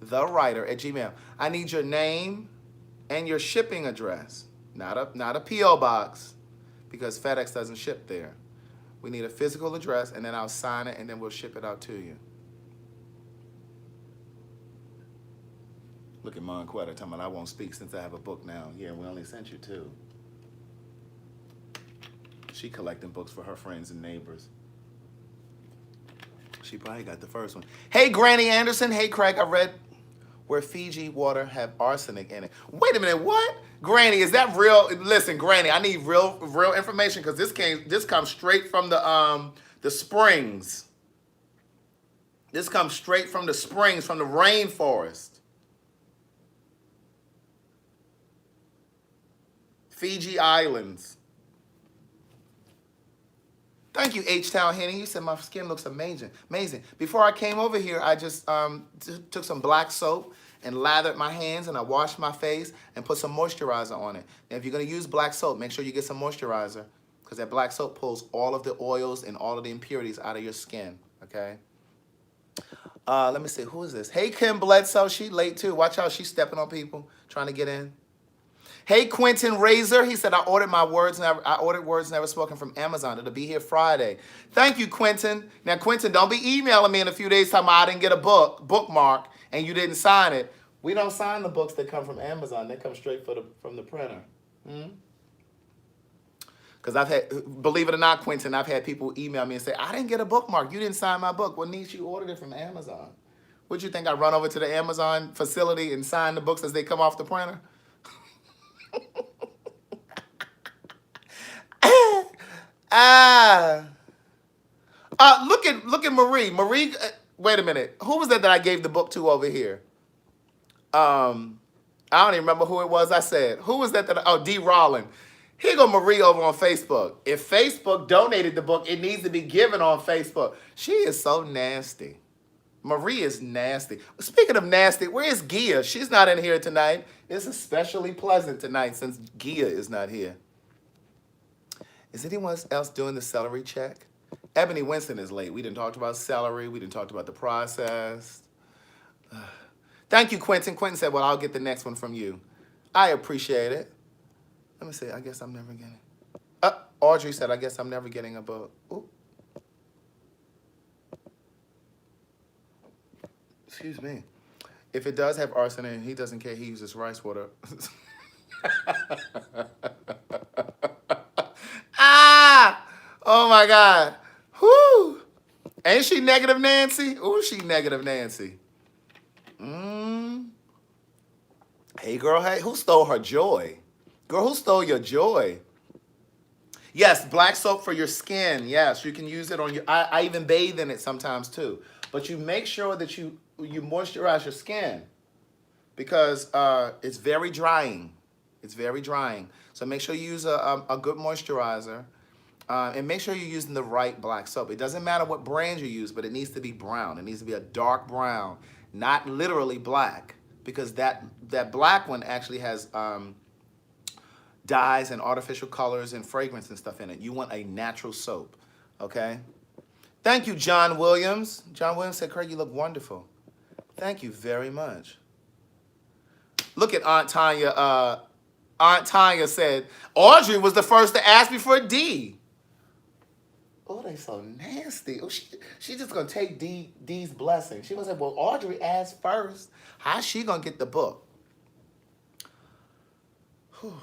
Bookthewriter@gmail. I need your name and your shipping address. Not a P.O. box, because FedEx doesn't ship there. We need a physical address, and then I'll sign it, and then we'll ship it out to you. Look at Monquetta talking about I won't speak since I have a book now. Yeah, we only sent you 2. She collecting books for her friends and neighbors. She probably got the first one. Hey, Granny Anderson. Hey, Craig. I read where Fiji water have arsenic in it. Wait a minute. What? Granny, is that real? Listen, Granny, I need real information, because this comes straight from the springs. This comes straight from the springs, from the rainforest. Fiji Islands. Thank you, H-Town Henny. You said my skin looks amazing. Before I came over here, I just took some black soap and lathered my hands, and I washed my face and put some moisturizer on it. Now, if you're going to use black soap, make sure you get some moisturizer, because that black soap pulls all of the oils and all of the impurities out of your skin, okay? Let me see. Who is this? Hey, Kim Bledsoe. She late, too. Watch out. She's stepping on people, trying to get in. Hey, Quentin Razor. He said, I ordered Words Never Spoken from Amazon. It'll be here Friday. Thank you, Quentin. Now, Quentin, don't be emailing me in a few days talking about I didn't get a bookmark, and you didn't sign it. We don't sign the books that come from Amazon. They come straight from the printer. Because I've had, believe it or not, Quentin, I've had people email me and say, I didn't get a bookmark. You didn't sign my book. Well, niece, you ordered it from Amazon. Would you think I run over to the Amazon facility and sign the books as they come off the printer? Look at Marie. Marie, wait a minute. Who was that I gave the book to over here? I don't even remember who it was I said. Who was that? Oh, D. Rollin. Here go Marie over on Facebook. If Facebook donated the book, it needs to be given on Facebook. She is so nasty. Marie is nasty. Speaking of nasty, where is Gia? She's not in here tonight. It's especially pleasant tonight since Gia is not here. Is anyone else doing the celery check? Ebony Winston is late. We didn't talk about celery. We didn't talk about the process. Thank you, Quentin. Quentin said, well, I'll get the next one from you. I appreciate it. Let me see. I guess I'm never getting. Audrey said, I guess I'm never getting a book. Ooh. Excuse me. If it does have arsenic, he doesn't care. He uses rice water. Oh my God. Whoo! Ain't she negative Nancy? Ooh, she negative Nancy. Hey, girl, hey, who stole her joy? Girl, who stole your joy? Yes, black soap for your skin. Yes, you can use it on your, I even bathe in it sometimes too. But you make sure that you moisturize your skin, because it's very drying. It's very drying. So make sure you use a good moisturizer. And make sure you're using the right black soap. It doesn't matter what brand you use, but it needs to be brown. It needs to be a dark brown. not literally black, because that black one actually has dyes and artificial colors and fragrance and stuff in it. You want a natural soap, okay? Thank you, John Williams. John Williams said, Craig, you look wonderful. Thank you very much. Look at Aunt Tanya. Aunt Tanya said, Audrey was the first to ask me for a D. Oh, they so nasty. Oh, she just gonna take D's blessing. She gonna say, well, Audrey asked first. How's she gonna get the book? Whew.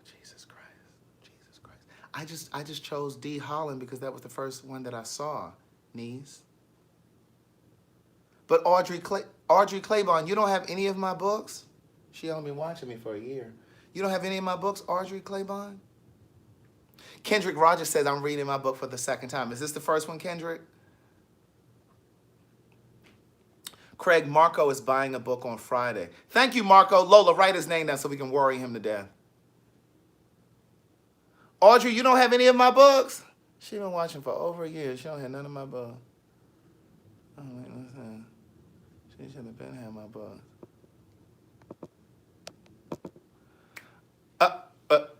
Jesus Christ. Jesus Christ. I just chose D Holland because that was the first one that I saw, niece. But Audrey Claiborne, you don't have any of my books? She only been watching me for a year. You don't have any of my books, Audrey Claiborne? Kendrick Rogers says, I'm reading my book for the second time. Is this the first one, Kendrick? Craig, Marco is buying a book on Friday. Thank you, Marco. Lola, write his name down so we can worry him to death. Audrey, you don't have any of my books? She been watching for over a year. She don't have none of my books. Oh, wait, listen. She should have been had my books.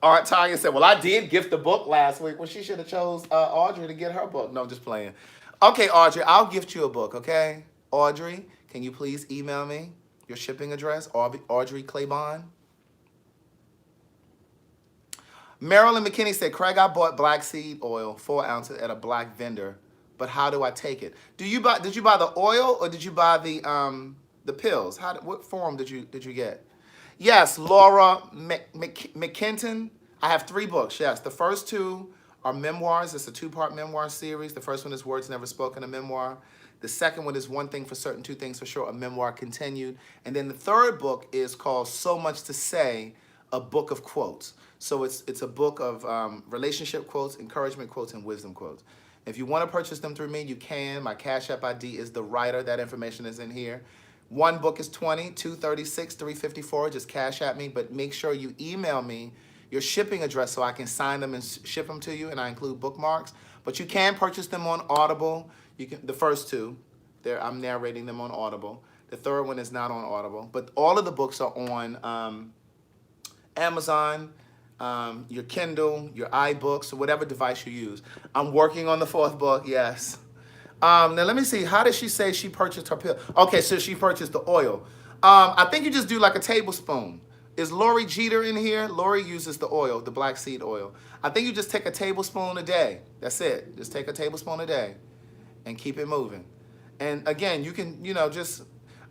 Aunt Tanya said, well, I did gift the book last week. Well, she should have chose Audrey to get her book. No, just playing. Okay, Audrey, I'll gift you a book, okay? Audrey, can you please email me your shipping address, Audrey Claiborne? Marilyn McKinney said, Craig, I bought black seed oil, 4 ounces at a black vendor, but how do I take it? Did you buy the oil or did you buy the pills? What form did you get? Yes, Laura McKinton. I have 3 books, yes. The first 2 are memoirs. It's a 2-part memoir series. The first one is Words Never Spoken, a memoir. The second one is One Thing for Certain, Two Things for Sure, a memoir continued. And then the third book is called So Much to Say, a book of quotes. So it's a book of relationship quotes, encouragement quotes, and wisdom quotes. If you want to purchase them through me, you can. My Cash App ID is TheWriter. That information is in here. One book is $20, 2 $36, 3 $54. Just Cash App me, but make sure you email me your shipping address so I can sign them and ship them to you, and I include bookmarks. But you can purchase them on Audible. You can, the first 2, I'm narrating them on Audible. The third one is not on Audible, but all of the books are on Amazon, your Kindle, your iBooks, or whatever device you use. I'm working on the 4th book, yes. Now let me see, how did she say she purchased her pill? Okay, so she purchased the oil. I think you just do like a tablespoon. Is Lori Jeter in here? Lori uses the oil, the black seed oil. I think you just take a tablespoon a day. That's it. Just take a tablespoon a day and keep it moving. And again, you can, just,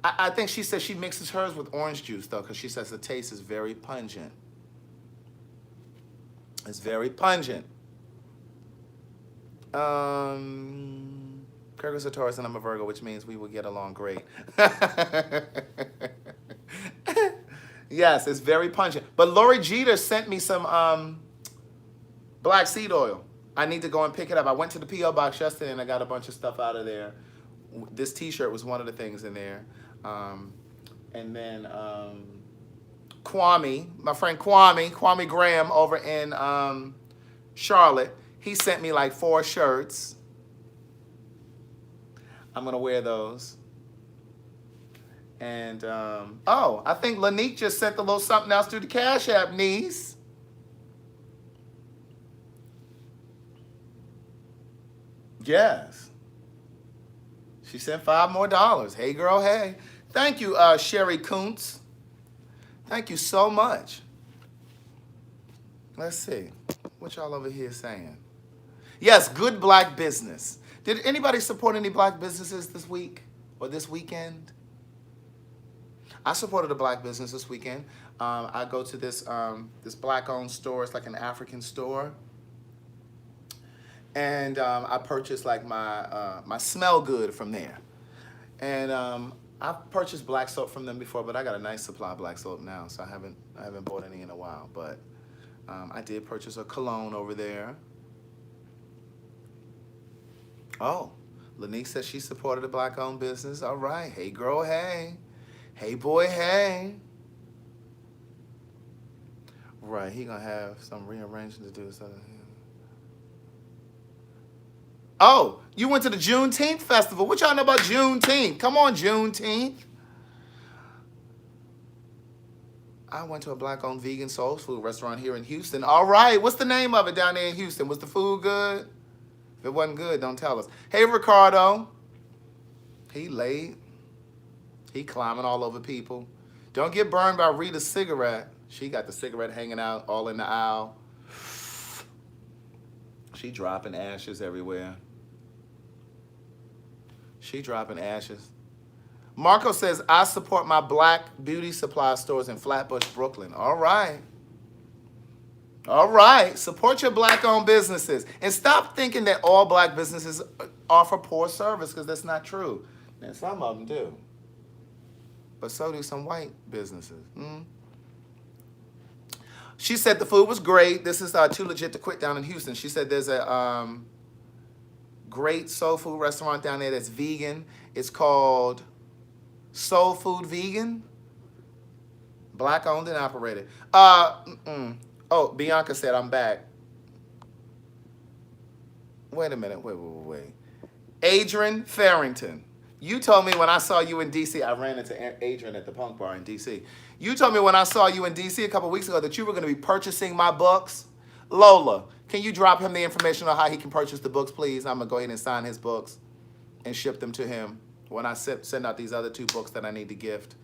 I think she says she mixes hers with orange juice though, because she says the taste is very pungent. It's very pungent. Craig is a Taurus and I'm a Virgo, which means we will get along great. Yes, it's very pungent. But Lori Jeter sent me some black seed oil. I need to go and pick it up. I went to the P.O. box yesterday and I got a bunch of stuff out of there. This t-shirt was one of the things in there. And then Kwame, my friend Kwame Graham over in Charlotte, he sent me like 4 shirts. I'm going to wear those. And, oh, I think Lanique just sent a little something else through the Cash App, niece. Yes. She sent $5 more. Hey, girl, hey. Thank you, Sherry Kuntz. Thank you so much. Let's see. What y'all over here saying? Yes, good black business. Did anybody support any black businesses this week or this weekend? I supported a black business this weekend. I go to this this black-owned store. It's like an African store. And I purchased like my smell good from there. And I've purchased black soap from them before, but I got a nice supply of black soap now, so I haven't bought any in a while. But I did purchase a cologne over there. Oh, Lanique says she supported a black-owned business. All right. Hey, girl, hey. Hey, boy, hey. Right, he gonna have some rearranging to do. So. Oh, you went to the Juneteenth festival. What y'all know about Juneteenth? Come on, Juneteenth. I went to a black-owned vegan soul food restaurant here in Houston. All right, what's the name of it down there in Houston? Was the food good? If it wasn't good, don't tell us. Hey, Ricardo. He late. He climbing all over people. Don't get burned by Rita's cigarette. She got the cigarette hanging out all in the aisle. She dropping ashes everywhere. She dropping ashes. Marco says, I support my black beauty supply stores in Flatbush, Brooklyn. All right. All right. Support your black-owned businesses. And stop thinking that all black businesses offer poor service, because that's not true. And some of them do. But so do some white businesses. She said the food was great. This is Too Legit to Quit down in Houston. She said there's a great soul food restaurant down there that's vegan. It's called Soul Food Vegan. Black owned and operated. Oh, Bianca said I'm back. Wait a minute. Wait. Adrian Farrington. You told me when I saw you in D.C., I ran into Adrian at the punk bar in D.C. You told me when I saw you in D.C. a couple weeks ago that you were going to be purchasing my books. Lola, can you drop him the information on how he can purchase the books, please? I'm going to go ahead and sign his books and ship them to him when I send out these other 2 books that I need to gift.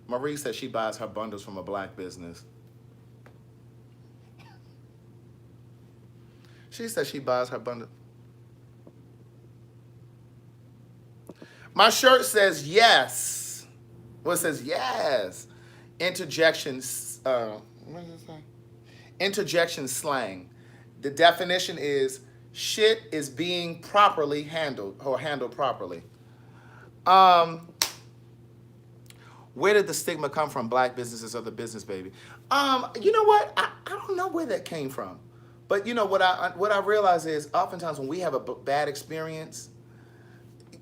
Marie says she buys her bundles from a black business. She says she buys her bundles. My shirt says yes. Well, it says yes. Interjection, what does it say? Interjection slang. The definition is shit is being properly handled or handled properly. Where did the stigma come from? Black businesses or the business baby? You know what? I don't know where that came from. But you know what I realize is oftentimes when we have a bad experience,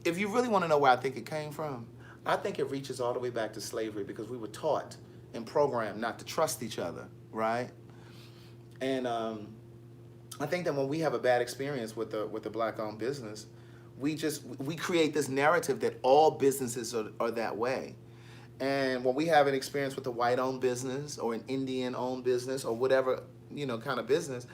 if you really want to know where I think it came from, I think it reaches all the way back to slavery, because we were taught and programmed not to trust each other, right? And I think that when we have a bad experience with the black-owned business, we create this narrative that all businesses are that way. And when we have an experience with a white-owned business or an Indian-owned business or whatever, kind of business,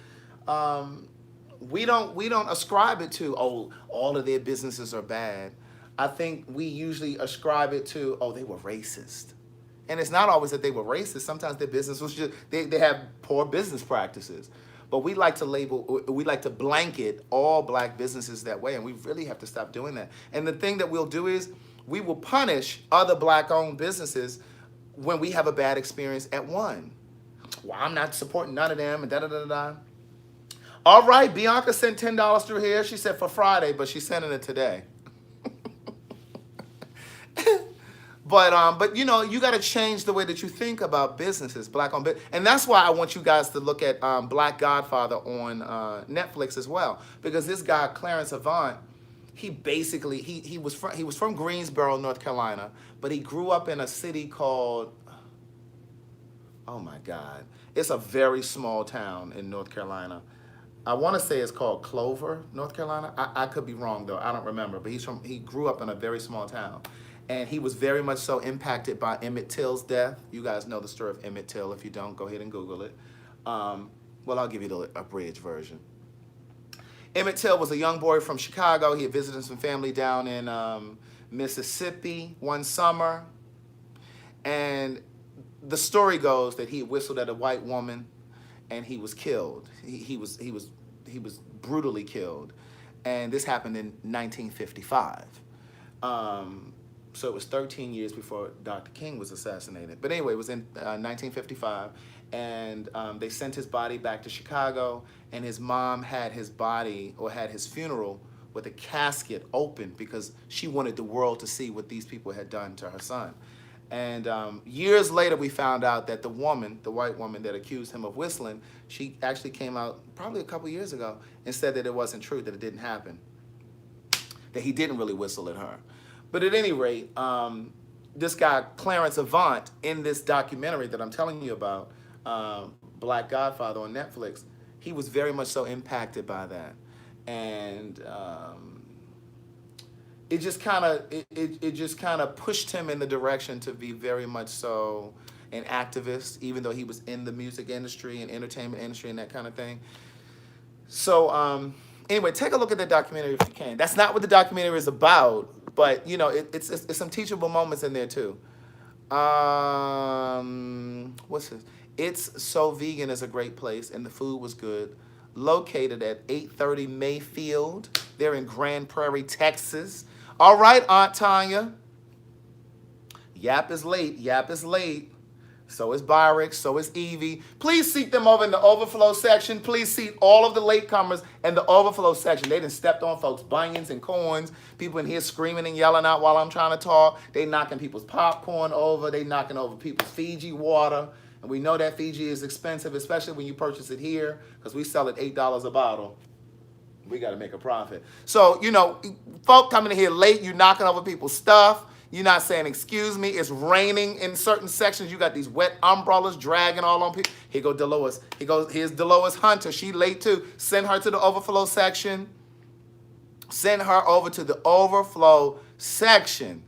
we don't ascribe it to, oh, all of their businesses are bad. I think we usually ascribe it to, oh, they were racist. And it's not always that they were racist. Sometimes their business was just, they have poor business practices. But we like to blanket all black businesses that way, and we really have to stop doing that. And the thing that we'll do is we will punish other black-owned businesses when we have a bad experience at one. Well, I'm not supporting none of them, and da-da-da-da-da. All right, Bianca sent $10 through here. She said for Friday, but she's sending it today. But you got to change the way that you think about businesses, black-owned business. And that's why I want you guys to look at Black Godfather on Netflix as well. Because this guy, Clarence Avant, he basically, he was from Greensboro, North Carolina, but he grew up in a city called, oh my God, it's a very small town in North Carolina. I want to say it's called Clover, North Carolina. I could be wrong though, I don't remember, but he grew up in a very small town. And he was very much so impacted by Emmett Till's death. You guys know the story of Emmett Till. If you don't, go ahead and Google it. Well, I'll give you the abridged version. Emmett Till was a young boy from Chicago. He had visited some family down in Mississippi one summer. And the story goes that he whistled at a white woman and he was killed. He was brutally killed. And this happened in 1955. So it was 13 years before Dr. King was assassinated. But anyway, it was in 1955, and they sent his body back to Chicago, and his mom had his body, or had his funeral, with a casket open because she wanted the world to see what these people had done to her son. And years later, we found out that the white woman that accused him of whistling, she actually came out probably a couple years ago and said that it wasn't true, that it didn't happen, that he didn't really whistle at her. But at any rate, this guy, Clarence Avant, in this documentary that I'm telling you about, Black Godfather on Netflix, he was very much so impacted by that. And it just kind of it just kind of pushed him in the direction to be very much so an activist, even though he was in the music industry and entertainment industry and that kind of thing. So anyway, take a look at the documentary if you can. That's not what the documentary is about, but you know, it's some teachable moments in there too. What's this? It's So Vegan is a great place, and the food was good. Located at 830 Mayfield. They're in Grand Prairie, Texas. All right, Aunt Tanya. Yap is late. Yap is late. So is Byrick. So is Evie. Please seat them over in the overflow section. Please seat all of the latecomers in the overflow section. They done stepped on folks' bunions and corns. People in here screaming and yelling out while I'm trying to talk. They knocking people's popcorn over. They knocking over people's Fiji water. And we know that Fiji is expensive, especially when you purchase it here, because we sell it $8 a bottle. We got to make a profit. So, you know, folk coming in here late, you knocking over people's stuff. You're not saying, excuse me, it's raining in certain sections. You got these wet umbrellas dragging all on people. Here go Delois. Here's Delois Hunter. She late too. Send her to the overflow section. Send her over to the overflow section.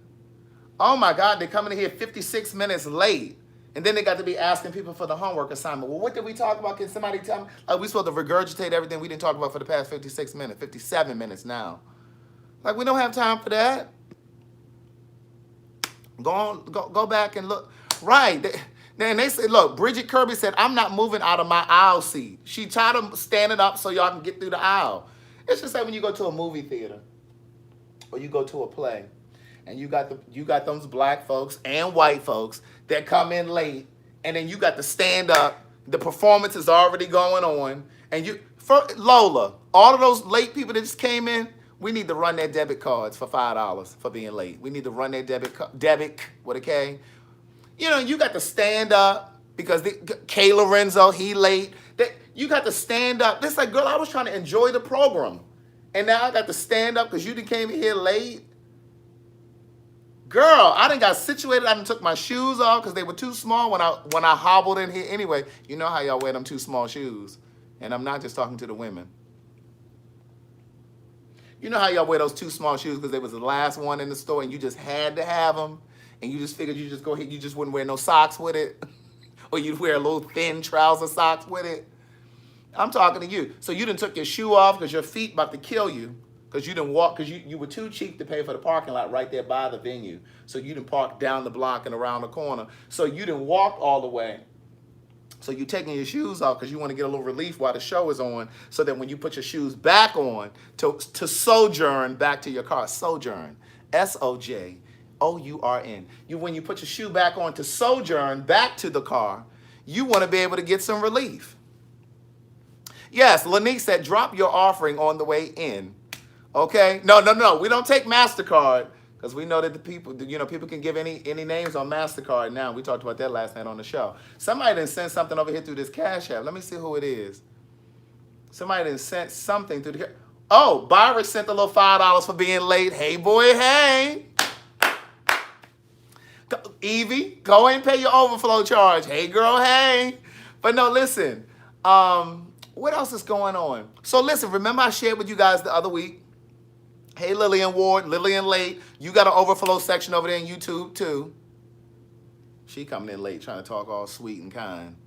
Oh my God, they're coming in here 56 minutes late. And then they got to be asking people for the homework assignment. Well, what did we talk about? Can somebody tell me? Like, we supposed to regurgitate everything we didn't talk about for the past 56 minutes, 57 minutes now. Like, we don't have time for that. Go back and look. Right. And they said, look, Bridget Kirby said, I'm not moving out of my aisle seat. She tried to stand it up so y'all can get through the aisle. It's just like when you go to a movie theater or you go to a play and you got those black folks and white folks that come in late, and then you got to stand up. The performance is already going on. And Lola, all of those late people that just came in, we need to run their debit cards for $5 for being late. We need to run their debit with a K. You know, you got to stand up because Kay Lorenzo, he late. You got to stand up. It's like, girl, I was trying to enjoy the program. And now I got to stand up because you done came here late. Girl, I done got situated. I done took my shoes off because they were too small when I hobbled in here. Anyway, you know how y'all wear them too small shoes. And I'm not just talking to the women. You know how y'all wear those too small shoes because they was the last one in the store and you just had to have them. And you just figured you just go ahead, you just wouldn't wear no socks with it. Or you'd wear a little thin trouser socks with it. I'm talking to you. So you done took your shoe off because your feet about to kill you. Because you didn't walk, because you were too cheap to pay for the parking lot right there by the venue. So you didn't park down the block and around the corner. So you didn't walk all the way. So you're taking your shoes off because you want to get a little relief while the show is on. So that when you put your shoes back on, to sojourn back to your car. Sojourn. Sojourn. When you put your shoe back on to sojourn back to the car, you want to be able to get some relief. Yes, Lanique said, drop your offering on the way in. Okay? No. We don't take MasterCard because we know that the people, you know, people can give any names on MasterCard now. We talked about that last night on the show. Somebody done sent something over here through this Cash App. Let me see who it is. Somebody done sent something through the... Oh, Byron sent a little $5 for being late. Hey, boy, hey. Evie, go and pay your overflow charge. Hey, girl, hey. But no, listen. What else is going on? So listen, remember I shared with you guys the other week. Hey, Lillian Ward, Lillian Late. You got an overflow section over there on YouTube, too. She coming in late trying to talk all sweet and kind.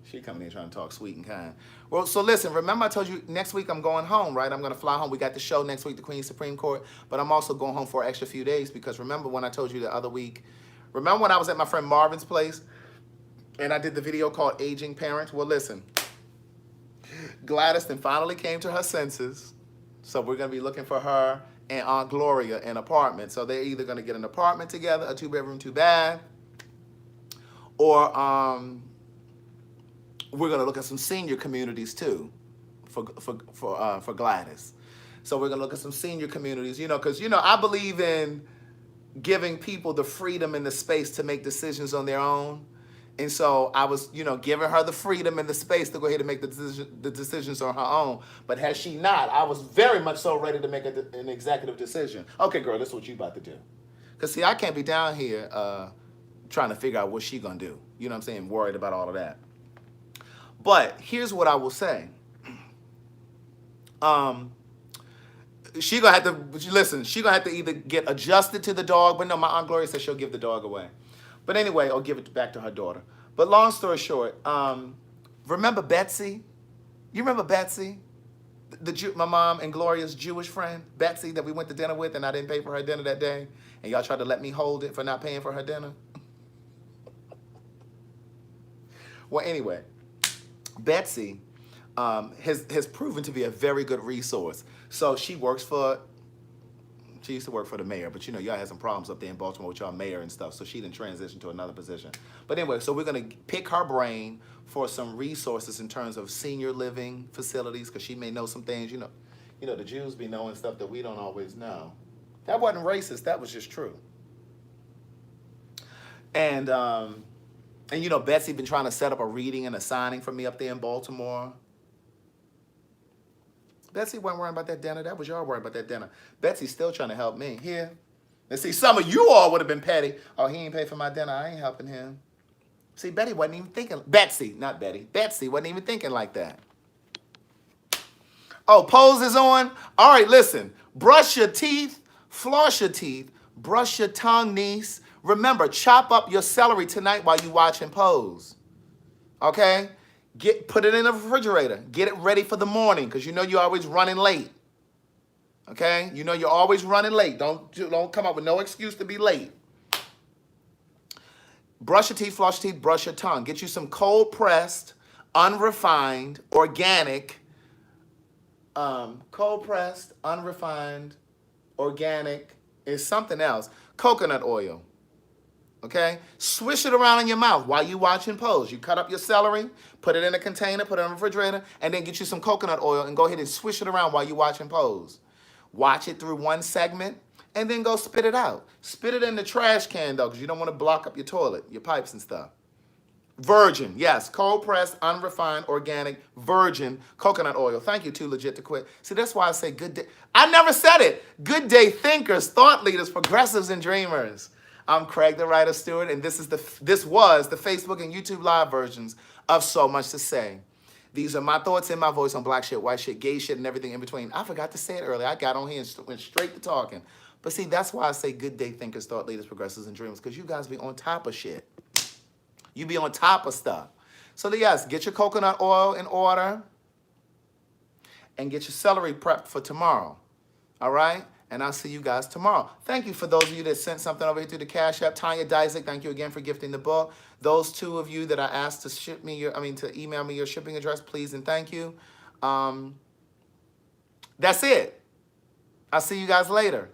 She coming in trying to talk sweet and kind. Well, so listen, remember I told you next week I'm going home, right? I'm going to fly home. We got the show next week, the Queen's Supreme Court. But I'm also going home for an extra few days because remember when I told you the other week, remember when I was at my friend Marvin's place and I did the video called Aging Parents? Well, listen, Gladys then finally came to her senses. So we're going to be looking for her and Aunt Gloria an apartment. So they're either going to get an apartment together, a 2-bedroom, 2-bath, or we're going to look at some senior communities too for Gladys. So we're going to look at some senior communities, you know, because, you know, I believe in giving people the freedom and the space to make decisions on their own. And so I was, you know, giving her the freedom and the space to go ahead and make the decisions on her own. But has she not, I was very much so ready to make an executive decision. Okay, girl, this is what you about to do. Because, see, I can't be down here trying to figure out what she going to do. You know what I'm saying? Worried about all of that. But here's what I will say. She gonna have to listen. She gonna have to either get adjusted to the dog, but no, my Aunt Gloria said she'll give the dog away. But anyway, I'll give it back to her daughter. But long story short, remember Betsy? You remember Betsy? My mom and Gloria's Jewish friend, Betsy, that we went to dinner with, and I didn't pay for her dinner that day, and y'all tried to let me hold it for not paying for her dinner. Well, anyway, Betsy has proven to be a very good resource. So she used to work for the mayor, but you know, y'all had some problems up there in Baltimore with y'all mayor and stuff, so she didn't transition to another position. But anyway, so we're gonna pick her brain for some resources in terms of senior living facilities, because she may know some things, you know, the Jews be knowing stuff that we don't always know. That wasn't racist, that was just true. And you know, Betsy been trying to set up a reading and a signing for me up there in Baltimore. Betsy wasn't worrying about that dinner. That was y'all worrying about that dinner. Betsy's still trying to help me. Here. And see, some of you all would have been petty. Oh, he ain't paid for my dinner. I ain't helping him. See, Betty wasn't even thinking. Betsy, not Betty. Betsy wasn't even thinking like that. Oh, pose is on? All right, listen. Brush your teeth. Floss your teeth. Brush your tongue, niece. Remember, chop up your celery tonight while you watching Pose. Okay? Put it in the refrigerator. Get it ready for the morning, because you know you're always running late. Okay? You know you're always running late. Don't come up with no excuse to be late. Brush your teeth, floss your teeth, brush your tongue. Get you some cold-pressed, unrefined, organic, cold-pressed, unrefined, organic, is something else, coconut oil. Okay? Swish it around in your mouth while you watching Pose. You cut up your celery, put it in a container, put it in the refrigerator, and then get you some coconut oil and go ahead and swish it around while you watching Pose. Watch it through one segment, and then go spit it out. Spit it in the trash can, though, because you don't want to block up your toilet, your pipes and stuff. Virgin, yes, cold-pressed, unrefined, organic, virgin coconut oil. Thank you, Too Legit to Quit. See, that's why I say good day. I never said it. Good day thinkers, thought leaders, progressives, and dreamers. I'm Craig the Writer Stewart, and this was the Facebook and YouTube live versions of So Much to Say. These are my thoughts in my voice on black shit, white shit, gay shit, and everything in between. I forgot to say it earlier. I got on here and went straight to talking. But see, that's why I say good day thinkers, thought leaders, progressives, and dreamers, because you guys be on top of shit. You be on top of stuff. So yes, get your coconut oil in order and get your celery prepped for tomorrow. All right? And I'll see you guys tomorrow. Thank you for those of you that sent something over here through the Cash App. Tanya Dysek, thank you again for gifting the book. Those two of you that I asked to email me your shipping address, please and thank you. That's it. I'll see you guys later.